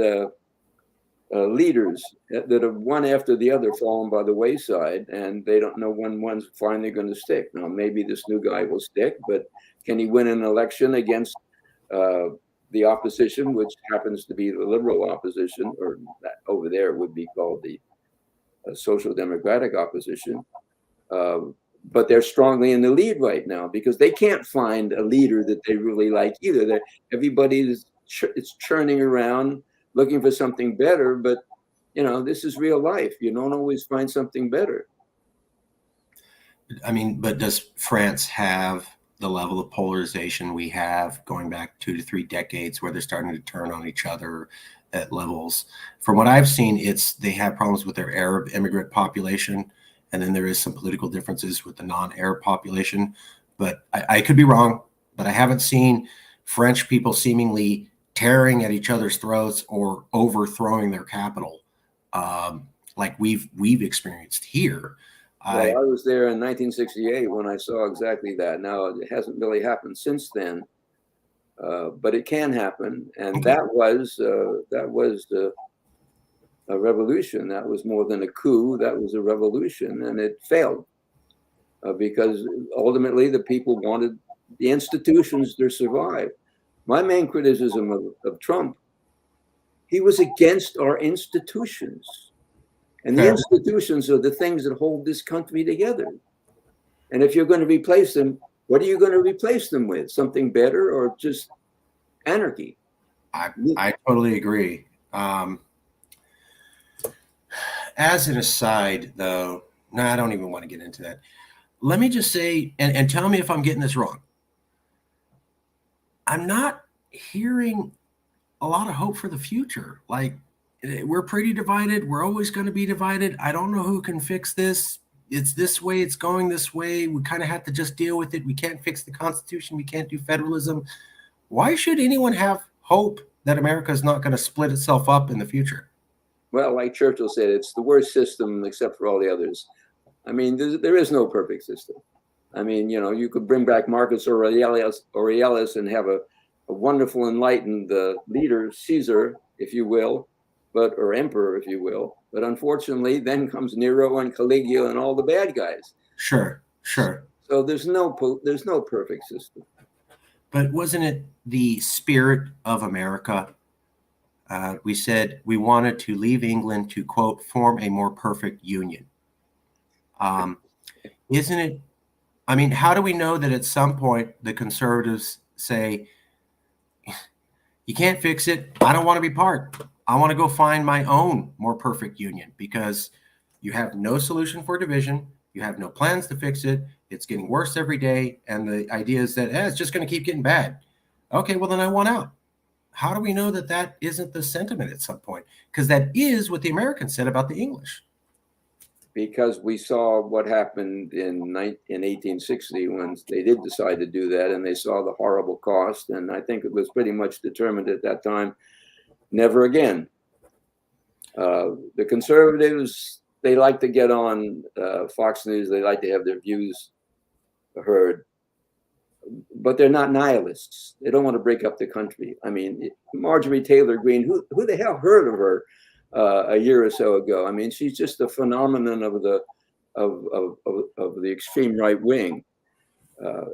leaders that have one after the other fallen by the wayside, and they don't know when one's finally going to stick. Now, maybe this new guy will stick, but can he win an election against the opposition, which happens to be the liberal opposition, or over there would be called the social democratic opposition? But they're strongly in the lead right now because they can't find a leader that they really like either. Everybody's churning around looking for something better, but this is real life. You don't always find something better. I mean, but does France have the level of polarization we have going back 2 to 3 decades where they're starting to turn on each other at levels? From what I've seen, they have problems with their Arab immigrant population, and then there is some political differences with the non-Arab population. But I could be wrong, but I haven't seen French people seemingly tearing at each other's throats or overthrowing their capital like we've experienced here. Well, I was there in 1968 when I saw exactly that. Now, it hasn't really happened since then, but it can happen. And that was a revolution. That was more than a coup. That was a revolution, and it failed because ultimately the people wanted the institutions to survive. My main criticism of Trump, he was against our institutions. And the institutions are the things that hold this country together. And if you're going to replace them, what are you going to replace them with? Something better or just anarchy? I totally agree. As an aside, though, no, I don't even want to get into that. Let me just say, and tell me if I'm getting this wrong. I'm not hearing a lot of hope for the future. Like, we're pretty divided. We're always going to be divided. I don't know who can fix this. It's this way. It's going this way. We kind of have to just deal with it. We can't fix the Constitution. We can't do federalism. Why should anyone have hope that America is not going to split itself up in the future? Well, like Churchill said, it's the worst system except for all the others. I mean, there is no perfect system. I mean, you could bring back Marcus Aurelius and have a wonderful enlightened leader, Caesar, if you will, or emperor, if you will. But unfortunately, then comes Nero and Caligula and all the bad guys. Sure. So there's no perfect system. But wasn't it the spirit of America? We said we wanted to leave England to, quote, form a more perfect union. Isn't it? I mean, how do we know that at some point the conservatives say, you can't fix it. I don't want to be part. I want to go find my own more perfect union, because you have no solution for division. You have no plans to fix it. It's getting worse every day. And the idea is that it's just going to keep getting bad. Okay, well, then I want out. How do we know that that isn't the sentiment at some point? Because that is what the Americans said about the English. Because we saw what happened in 1860 when they did decide to do that, and they saw the horrible cost. And I think it was pretty much determined at that time, never again. The conservatives, they like to get on Fox News. They like to have their views heard. But they're not nihilists. They don't want to break up the country. I mean, Marjorie Taylor Greene, who the hell heard of her a year or so ago? I mean, she's just a phenomenon of the extreme right wing,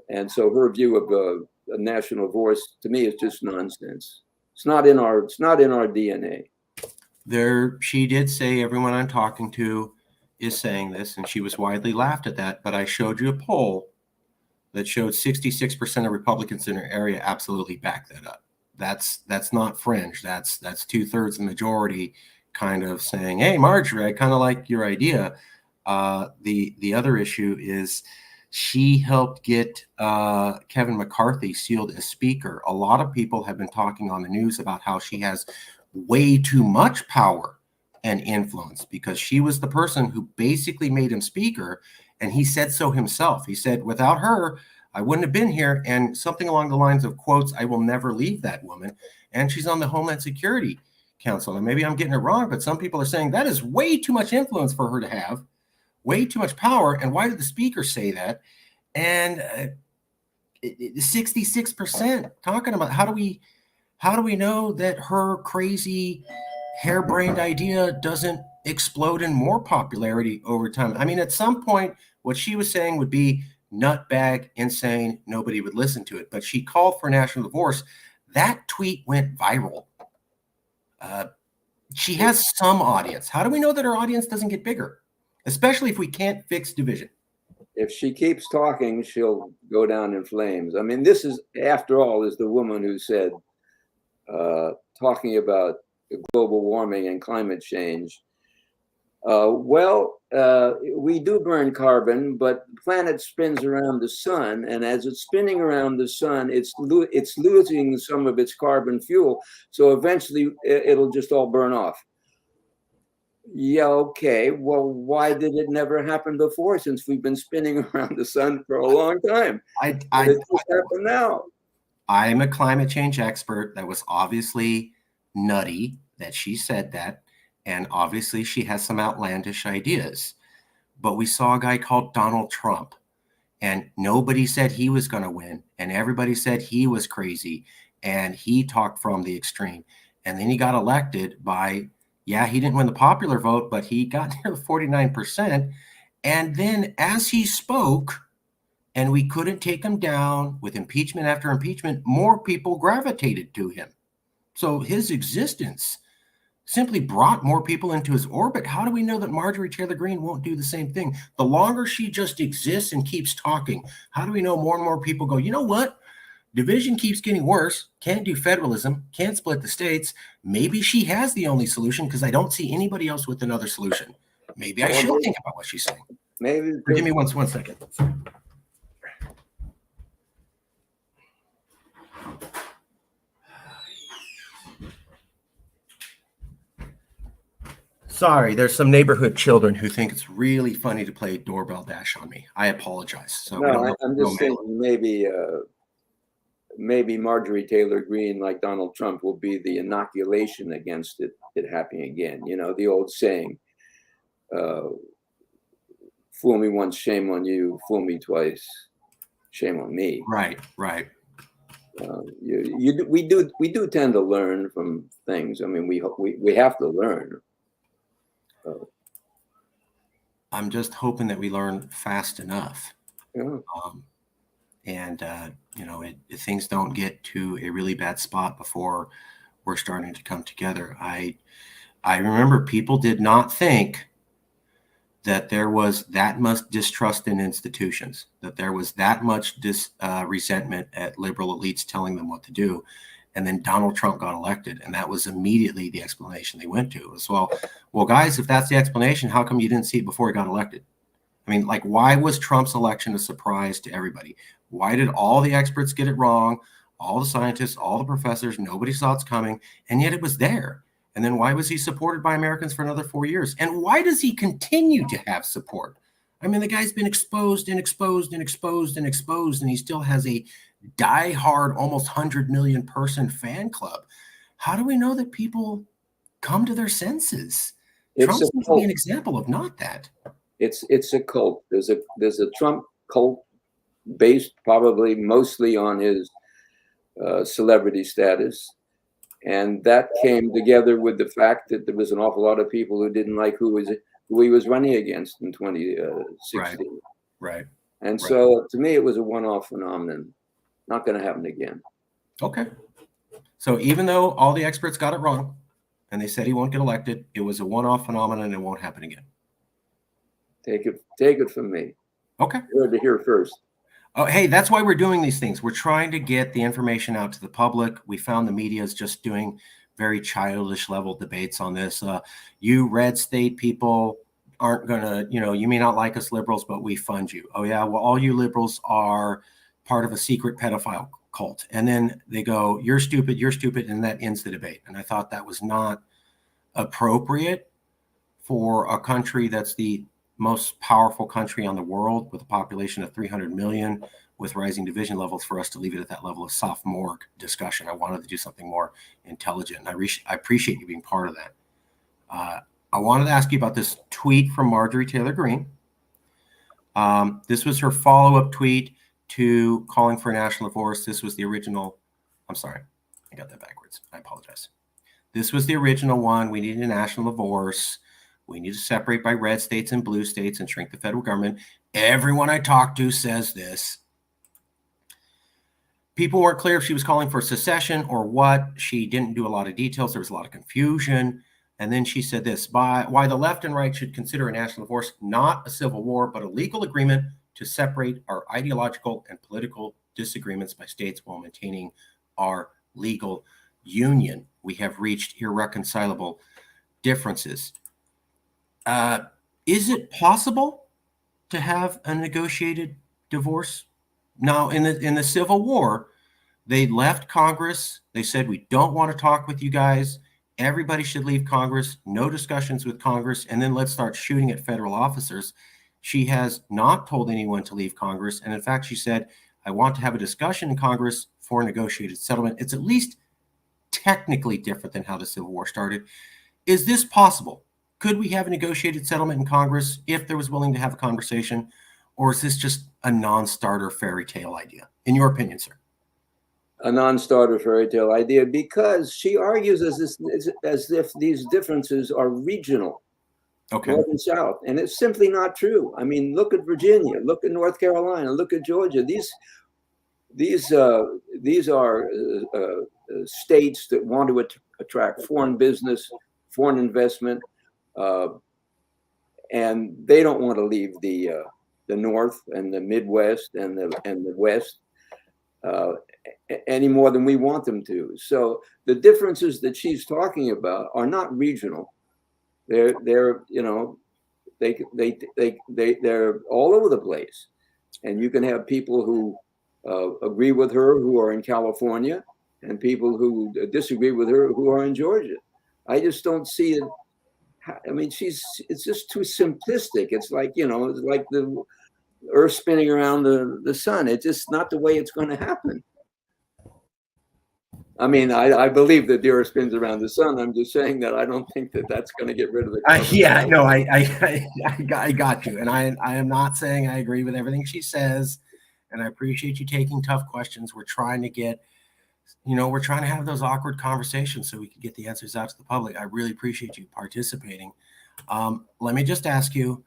and so her view of a national divorce, to me, is just nonsense. It's not in our DNA. She did say everyone I'm talking to is saying this, and she was widely laughed at that. But I showed you a poll that showed 66% of Republicans in her area absolutely back that up. That's not fringe. That's 2/3 the majority kind of saying, hey, Marjorie, I kind of like your idea. The other issue is she helped get Kevin McCarthy sealed as speaker. A lot of people have been talking on the news about how she has way too much power and influence, because she was the person who basically made him speaker. And he said so himself. He said, without her, I wouldn't have been here. And something along the lines of quotes, I will never leave that woman. And she's on the Homeland Security Council. And maybe I'm getting it wrong, but some people are saying that is way too much influence for her to have, way too much power. And why did the speaker say that? And 66% talking about how do we know that her crazy harebrained idea doesn't explode in more popularity over time? I mean, at some point, what she was saying would be nutbag, insane, nobody would listen to it. But she called for national divorce. That tweet went viral. She has some audience. How do we know that her audience doesn't get bigger, especially if we can't fix division? If she keeps talking, she'll go down in flames. I mean, this is, after all, is the woman who said, talking about global warming and climate change. We do burn carbon, but the planet spins around the sun, and as it's spinning around the sun, it's losing some of its carbon fuel. So eventually, it'll just all burn off. Yeah, okay. Well, why did it never happen before? Since we've been spinning around the sun for a long time, it just happened now. I'm a climate change expert. That was obviously nutty that she said that. And obviously she has some outlandish ideas. But we saw a guy called Donald Trump, and nobody said he was going to win. And everybody said he was crazy. And he talked from the extreme. And then he got elected by, yeah, he didn't win the popular vote, but he got near 49%. And then as he spoke, and we couldn't take him down with impeachment after impeachment, more people gravitated to him. So his existence simply brought more people into his orbit. How do we know that Marjorie Taylor Greene won't do the same thing? The longer she just exists and keeps talking, how do we know more and more people go, you know what? Division keeps getting worse. Can't do federalism. Can't split the states. Maybe she has the only solution because I don't see anybody else with another solution. Maybe I should think about what she's saying. Maybe. Give me one second. Sorry, there's some neighborhood children who think it's really funny to play doorbell dash on me. I apologize. So no, I'm just thinking maybe Marjorie Taylor Greene, like Donald Trump, will be the inoculation against it happening again. You know, the old saying, fool me once, shame on you. Fool me twice, shame on me. Right. We do tend to learn from things. I mean, we have to learn. I'm just hoping that we learn fast enough. Yeah. Things don't get to a really bad spot before we're starting to come together. I remember people did not think that there was that much distrust in institutions, that there was that much resentment at liberal elites telling them what to do. And then Donald Trump got elected, and that was immediately the explanation they went to. It was, well, guys, if that's the explanation, how come you didn't see it before he got elected? I mean, like, why was Trump's election a surprise to everybody? Why did all the experts get it wrong? All the scientists, all the professors, nobody saw it's coming, and yet it was there. And then why was he supported by Americans for another 4 years? And why does he continue to have support? I mean, the guy's been exposed, and he still has a diehard, almost 100 million person fan club. How do we know that people come to their senses? Trump seems to be an example of not that. It's a cult. There's a Trump cult based probably mostly on his celebrity status. And that came together with the fact that there was an awful lot of people who didn't like who he was running against in 2016. Right. And so to me, it was a one-off phenomenon. Not going to happen again. Okay. So even though all the experts got it wrong and they said he won't get elected, it was a one-off phenomenon and it won't happen again. Take it from me. Okay. You heard it here first. Oh, hey, that's why we're doing these things. We're trying to get the information out to the public. We found the media is just doing very childish level debates on this. You red state people aren't going to, you may not like us liberals, but we fund you. Oh, yeah. Well, all you liberals are part of a secret pedophile cult. And then they go, you're stupid. And that ends the debate. And I thought that was not appropriate for a country that's the most powerful country on the world with a population of 300 million, with rising division levels for us to leave it at that level of sophomore discussion. I wanted to do something more intelligent, and I appreciate you being part of that. I wanted to ask you about this tweet from Marjorie Taylor Greene. This was her follow-up tweet to calling for a national divorce. This was the original. I'm sorry, I got that backwards. I apologize. This was the original one. We need a national divorce. We need to separate by red states and blue states and shrink the federal government. Everyone I talked to says this. People weren't clear if she was calling for secession or what. She didn't do a lot of details. There was a lot of confusion. And then she said this: why the left and right should consider a national divorce not a civil war, but a legal agreement to separate our ideological and political disagreements by states while maintaining our legal union. We have reached irreconcilable differences. Is it possible to have a negotiated divorce? Now, in the Civil War, they left Congress. They said, we don't want to talk with you guys. Everybody should leave Congress. No discussions with Congress. And then let's start shooting at federal officers. She has not told anyone to leave Congress. And in fact, she said, I want to have a discussion in Congress for a negotiated settlement. It's at least technically different than how the Civil War started. Is this possible? Could we have a negotiated settlement in Congress if there was willing to have a conversation? Or is this just a non-starter fairy tale idea, in your opinion, sir? A non-starter fairy tale idea, because she argues as if these differences are regional, North and South, and it's simply not true. I mean, look at Virginia, look at North Carolina, look at Georgia. These are states that want to attract foreign business, foreign investment, and they don't want to leave the North and the Midwest and the West any more than we want them to. So the differences that she's talking about are not regional. They're they're all over the place, and you can have people who agree with her who are in California, and people who disagree with her who are in Georgia. I just don't see it. I mean, it's just too simplistic. It's like, it's like the Earth spinning around the sun. It's just not the way it's going to happen. I mean, I believe that the Earth spins around the sun. I'm just saying that I don't think that that's going to get rid of the carbon. Yeah, no, I got you. And I am not saying I agree with everything she says. And I appreciate you taking tough questions. We're trying to get, we're trying to have those awkward conversations so we can get the answers out to the public. I really appreciate you participating. Let me just ask you,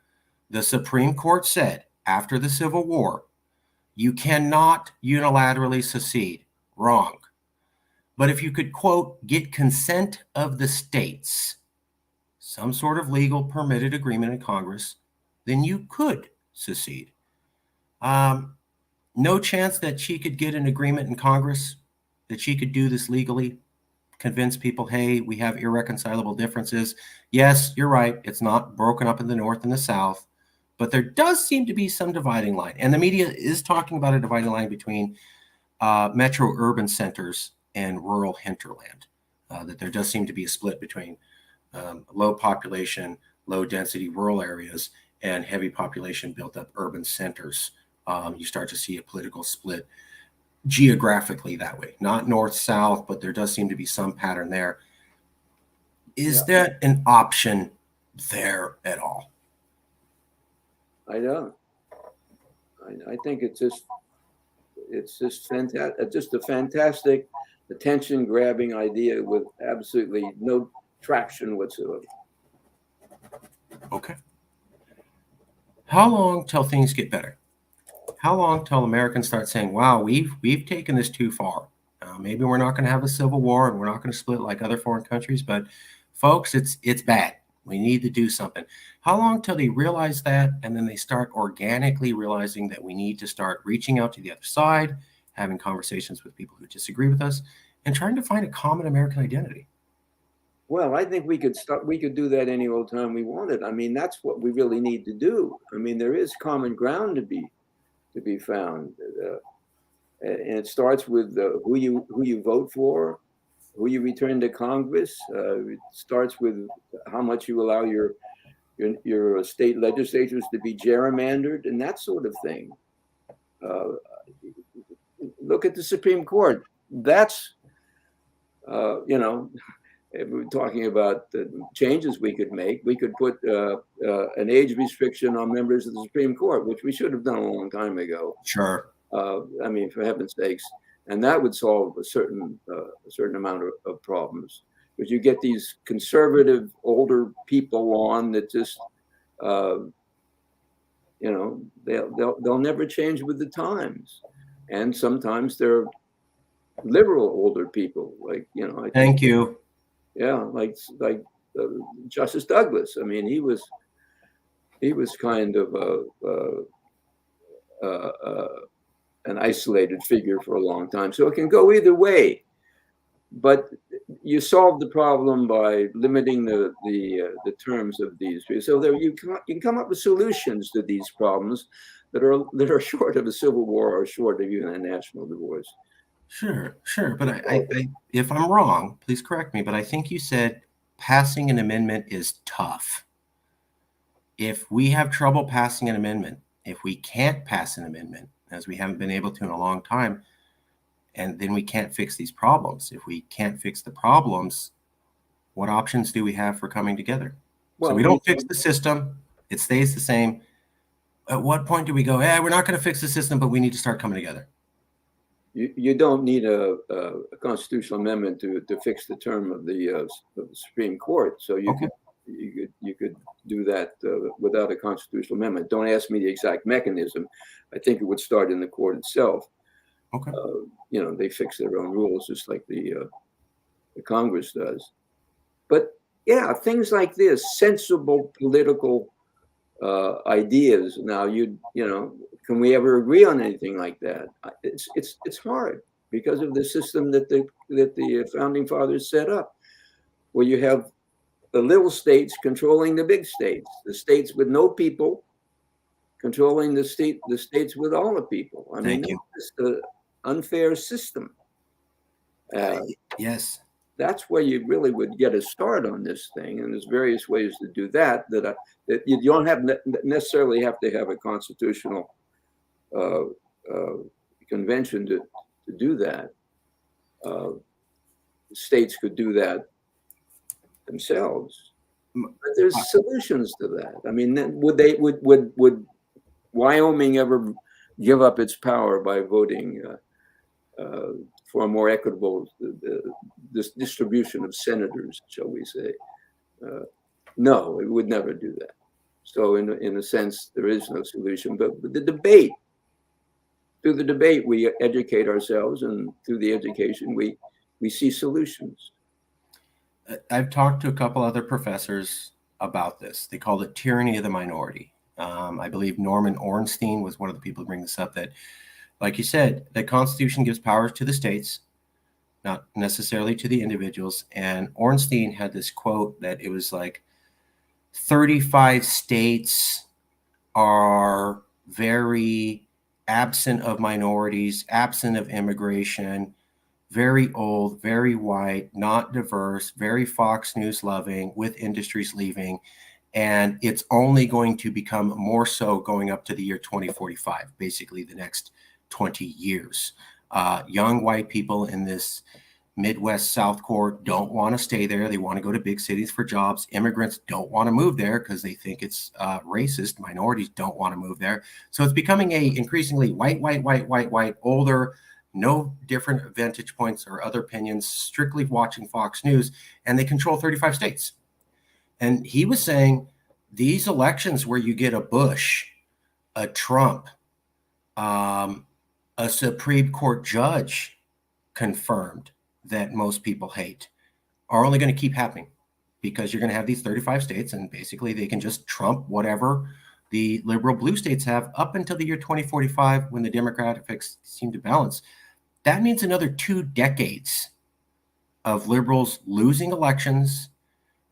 the Supreme Court said after the Civil War, you cannot unilaterally secede. Wrong. But if you could, quote, get consent of the states, some sort of legal permitted agreement in Congress, then you could secede. No chance that she could get an agreement in Congress, that she could do this legally, convince people, hey, we have irreconcilable differences. Yes, you're right. It's not broken up in the North and the South, but there does seem to be some dividing line. And the media is talking about a dividing line between metro urban centers and rural hinterland, that there does seem to be a split between low population, low density rural areas and heavy population built up urban centers. You start to see a political split geographically that way, not north-south, but there does seem to be some pattern there. Is that an option there at all? I don't. I think it's just fantastic, just a fantastic attention-grabbing idea with absolutely no traction whatsoever. Okay. How long till things get better? How long till Americans start saying, wow, we've taken this too far? Maybe we're not going to have a civil war and we're not going to split like other foreign countries, but folks, it's bad. We need to do something. How long till they realize that, and then they start organically realizing that we need to start reaching out to the other side, having conversations with people who disagree with us, and trying to find a common American identity? Well, I think we could do that any old time we wanted. I mean, that's what we really need to do. I mean, there is common ground to be found, and it starts with who you vote for, who you return to Congress. It starts with how much you allow your state legislatures to be gerrymandered and that sort of thing. Look at the Supreme Court. That's, if we're talking about the changes we could make, we could put an age restriction on members of the Supreme Court, which we should have done a long time ago. Sure. I mean, for heaven's sakes, and that would solve a certain amount of problems. But you get these conservative older people on that just, they'll never change with the times, and sometimes they're liberal older people, like Thank you. Yeah, like Justice Douglas. I mean, he was kind of an isolated figure for a long time. So it can go either way. But you solve the problem by limiting the terms of these. So there you can come up with solutions to these problems that are short of a civil war or short of even a national divorce. Sure. But I, if I'm wrong, please correct me, but I think you said passing an amendment is tough. If we have trouble passing an amendment, if we can't pass an amendment, as we haven't been able to in a long time, and then we can't fix these problems. If we can't fix the problems, what options do we have for coming together? Well, so we don't fix the system, it stays the same. At what point do we go, we're not going to fix the system, but we need to start coming together? You don't need a constitutional amendment to fix the term of the Supreme Court. So you could do that without a constitutional amendment. Don't ask me the exact mechanism. I think it would start in the court itself. Okay. They fix their own rules just like the Congress does. But yeah, things like this, sensible political ideas. Now, can we ever agree on anything like that? It's hard because of the system that the founding fathers set up, where you have the little states controlling the big states, the states with no people controlling the states with all the people. I mean, it's an unfair system. Yes. That's where you really would get a start on this thing, and there's various ways to do that. That you don't necessarily have to have a constitutional convention to do that. States could do that themselves, but there's solutions to that. I mean, would Wyoming ever give up its power by voting for a more equitable distribution of senators, shall we say? No, it would never do that. So in a sense, there is no solution. But through the debate, we educate ourselves, and through the education, we see solutions. I've talked to a couple other professors about this. They call it tyranny of the minority. I believe Norman Ornstein was one of the people to bring this up, that, like you said, the Constitution gives powers to the states, not necessarily to the individuals. And Ornstein had this quote that it was like 35 states are very absent of minorities, absent of immigration, very old, very white, not diverse, very Fox News loving, with industries leaving. And it's only going to become more so going up to the year 2045, basically the next 20 years. Young white people in this Midwest South Core don't want to stay there. They want to go to big cities for jobs. Immigrants don't want to move there because they think it's racist. Minorities don't want to move there. So it's becoming a increasingly white, older, no different vantage points or other opinions, strictly watching Fox News, and they control 35 states. And he was saying these elections where you get a Bush, a Trump, a Supreme Court judge confirmed that most people hate, are only going to keep happening, because you're going to have these 35 states, and basically they can just trump whatever the liberal blue states have up until the year 2045, when the demographics seem to balance. That means another 2 decades of liberals losing elections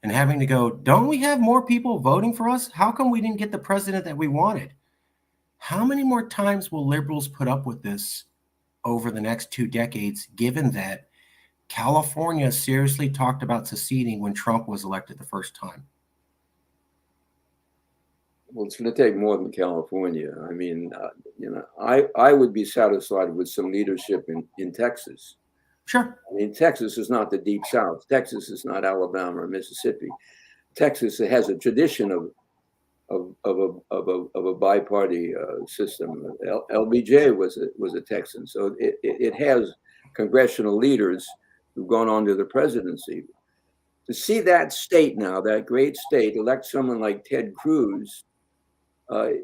and having to go, don't we have more people voting for us? How come we didn't get the president that we wanted? How many more times will liberals put up with this over the next 2 decades, given that California seriously talked about seceding when Trump was elected the first time? Well, it's going to take more than California. I mean, I would be satisfied with some leadership in Texas. Sure. I mean, Texas is not the deep South. Texas is not Alabama or Mississippi. Texas has a tradition of a bi-party system. LBJ was a Texan, so it has congressional leaders who've gone on to the presidency. To see that state now, that great state, elect someone like Ted Cruz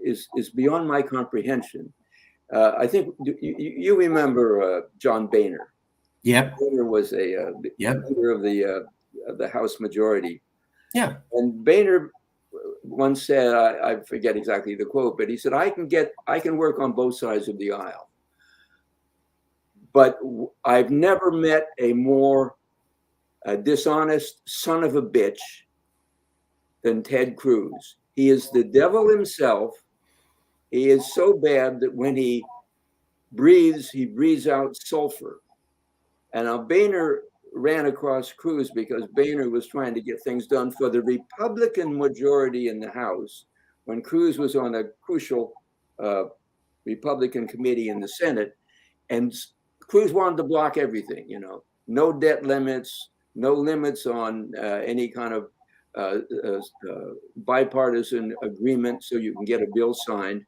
is beyond my comprehension. I think you remember John Boehner. Yep. Boehner was a leader of the House majority. Yeah. And Boehner once said, I forget exactly the quote, but he said, I can work on both sides of the aisle. But I've never met a more dishonest son of a bitch than Ted Cruz. He is the devil himself. He is so bad that when he breathes out sulfur. And now Boehner ran across Cruz because Boehner was trying to get things done for the Republican majority in the House when Cruz was on a crucial Republican committee in the Senate. And Cruz wanted to block everything, no debt limits, no limits on any kind of bipartisan agreement so you can get a bill signed.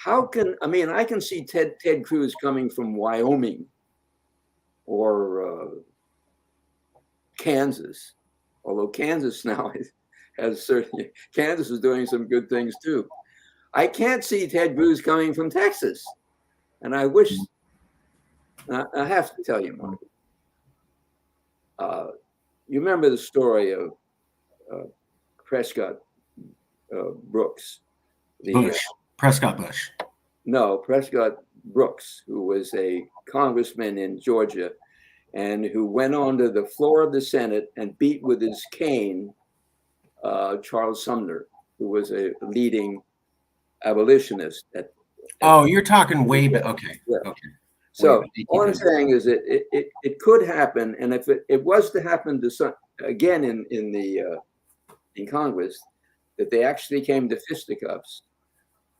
I can see Ted Cruz coming from Wyoming or Kansas, although Kansas now has certainly, Kansas is doing some good things too. I can't see Ted Cruz coming from Texas. And I wish, I have to tell you, Mark, you remember the story of Prescott Brooks? Prescott Bush. No, Prescott Brooks, who was a congressman in Georgia and who went onto the floor of the Senate and beat with his cane Charles Sumner, who was a leading abolitionist. You're talking way back. Okay. Yeah. Okay. So all I'm saying is that it could happen, and if it was to happen to some again in Congress, that they actually came to fisticuffs,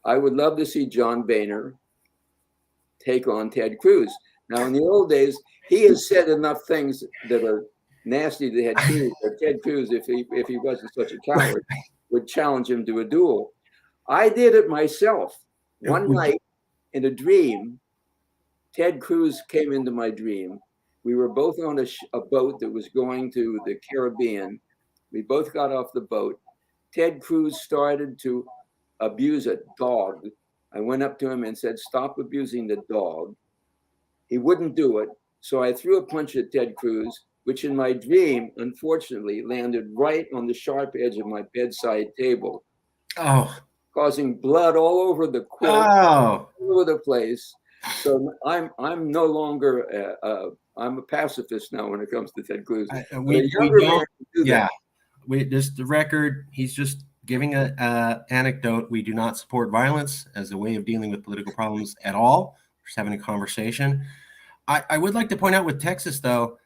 I would love to see John Boehner take on Ted Cruz. Now, in the old days, he has said enough things that are nasty to Ted Cruz. But Ted Cruz, if he wasn't such a coward, would challenge him to a duel. I did it myself. One night in a dream, Ted Cruz came into my dream. We were both on a boat that was going to the Caribbean. We both got off the boat. Ted Cruz started to abuse a dog. I went up to him and said, "Stop abusing the dog." He wouldn't do it. So I threw a punch at Ted Cruz, which in my dream, unfortunately, landed right on the sharp edge of my bedside table. Causing blood all over the quilt, all over the place. So I'm no longer I'm a pacifist now when it comes to Ted Cruz. Just the record. He's just giving an anecdote. We do not support violence as a way of dealing with political problems at all. We're just having a conversation. I would like to point out with Texas, though,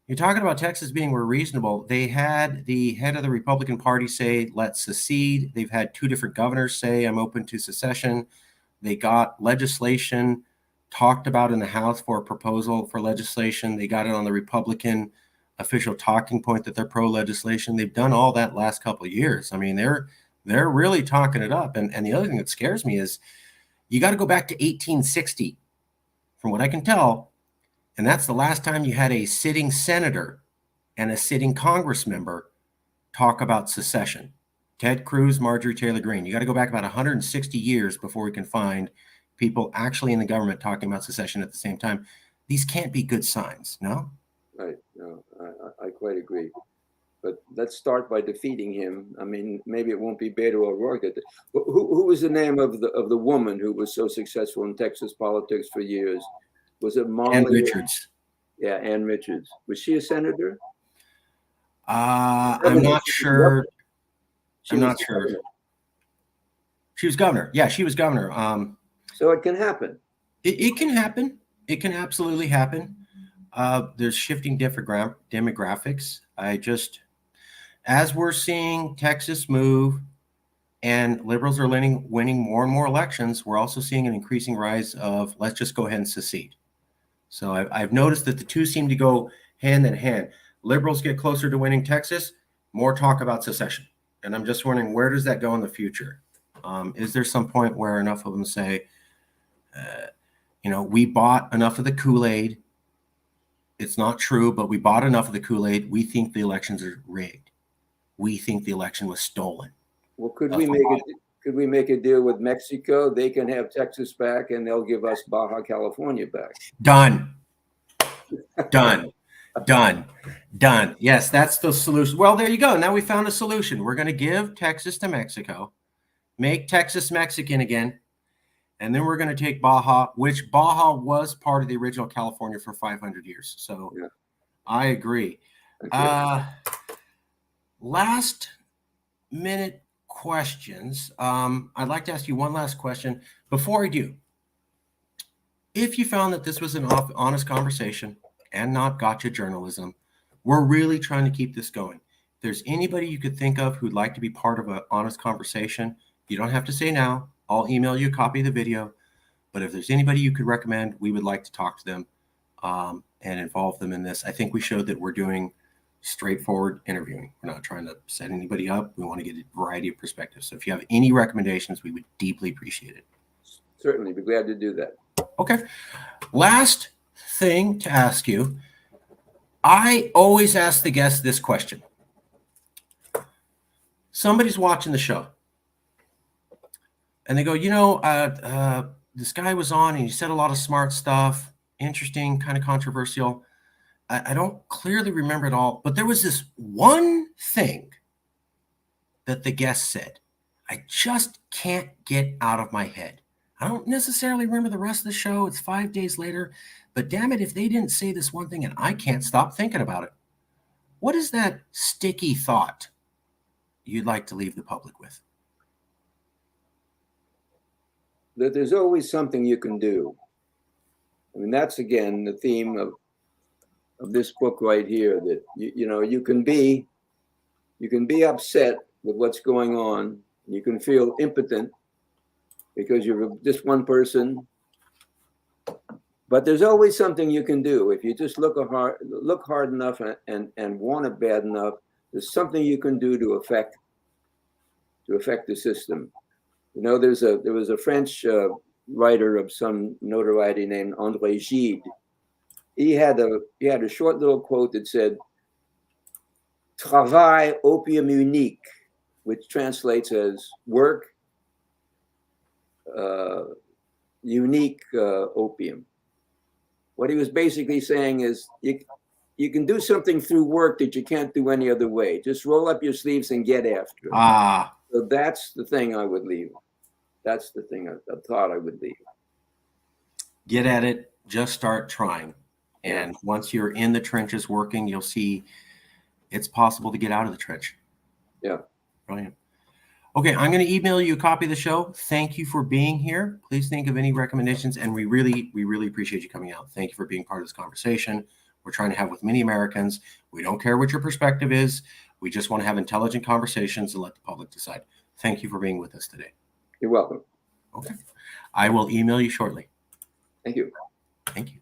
you're talking about Texas being more reasonable. They had the head of the Republican Party say, let's secede. They've had two different governors say, I'm open to secession. They got legislation talked about in the House for a proposal for legislation. They got it on the Republican official talking point that they're pro-legislation. They've done all that last couple of years. I mean, they're really talking it up. And the other thing that scares me is you got to go back to 1860, from what I can tell. And that's the last time you had a sitting senator and a sitting Congress member talk about secession. Ted Cruz, Marjorie Taylor Greene. You got to go back about 160 years before we can find people actually in the government talking about secession at the same time. These can't be good signs, no? Right. No, I quite agree. But let's start by defeating him. I mean, maybe it won't be Beto O'Rourke. Who was the name of the woman who was so successful in Texas politics for years? Was it Molly? Ann Richards. Yeah, Ann Richards. Was she a senator? I'm not sure. I'm not sure. She was governor. Yeah, she was governor. So it can happen. It can happen. It can absolutely happen. There's shifting demographics. As we're seeing Texas move and liberals are winning more and more elections, we're also seeing an increasing rise of let's just go ahead and secede. So I've noticed that the two seem to go hand in hand. Liberals get closer to winning Texas, more talk about secession. And I'm just wondering, where does that go in the future? Is there some point where enough of them say, we bought enough of the Kool-Aid. It's not true, but we bought enough of the Kool-Aid. We think the elections are rigged. We think the election was stolen. Well, could we make a deal with Mexico? They can have Texas back, and they'll give us Baja California back. Done. Yes, that's the solution. Well, there you go. Now we found a solution. We're going to give Texas to Mexico, make Texas Mexican again, and then we're going to take Baja, which Baja was part of the original California for 500 years. So yeah. I agree. Last minute questions. I'd like to ask you one last question. Before I do, if you found that this was an honest conversation and not gotcha journalism, we're really trying to keep this going. If there's anybody you could think of who'd like to be part of an honest conversation, you don't have to say now. I'll email you a copy of the video. But if there's anybody you could recommend, we would like to talk to them and involve them in this. I think we showed that we're doing straightforward interviewing. We're not trying to set anybody up. We want to get a variety of perspectives. So if you have any recommendations, we would deeply appreciate it. Certainly, be glad to do that. Okay. Last thing to ask you. I always ask the guests this question. Somebody's watching the show and they go, this guy was on and he said a lot of smart stuff, interesting, kind of controversial. I don't clearly remember it all, but there was this one thing that the guest said. I just can't get out of my head. I don't necessarily remember the rest of the show. It's 5 days later, but damn it, if they didn't say this one thing and I can't stop thinking about it. What is that sticky thought you'd like to leave the public with? That there's always something you can do. I mean, that's again the theme of this book right here, that you can be upset with what's going on. You can feel impotent because you're just one person, but there's always something you can do. If you just look hard enough and want it bad enough, there's something you can do to affect the system. There was a French writer of some notoriety named André Gide. He had a short little quote that said, "Travail opium unique," which translates as work, unique opium. What he was basically saying is you can do something through work that you can't do any other way. Just roll up your sleeves and get after it. So that's the thing I would leave. That's the thing I thought I would leave. Get at it. Just start trying. And once you're in the trenches working, you'll see it's possible to get out of the trench. Yeah. Brilliant. Okay, I'm going to email you a copy of the show. Thank you for being here. Please think of any recommendations, and we really appreciate you coming out. Thank you for being part of this conversation we're trying to have with many Americans. We don't care what your perspective is. We just want to have intelligent conversations and let the public decide. Thank you for being with us today. You're welcome. Okay. I will email you shortly. Thank you. Thank you.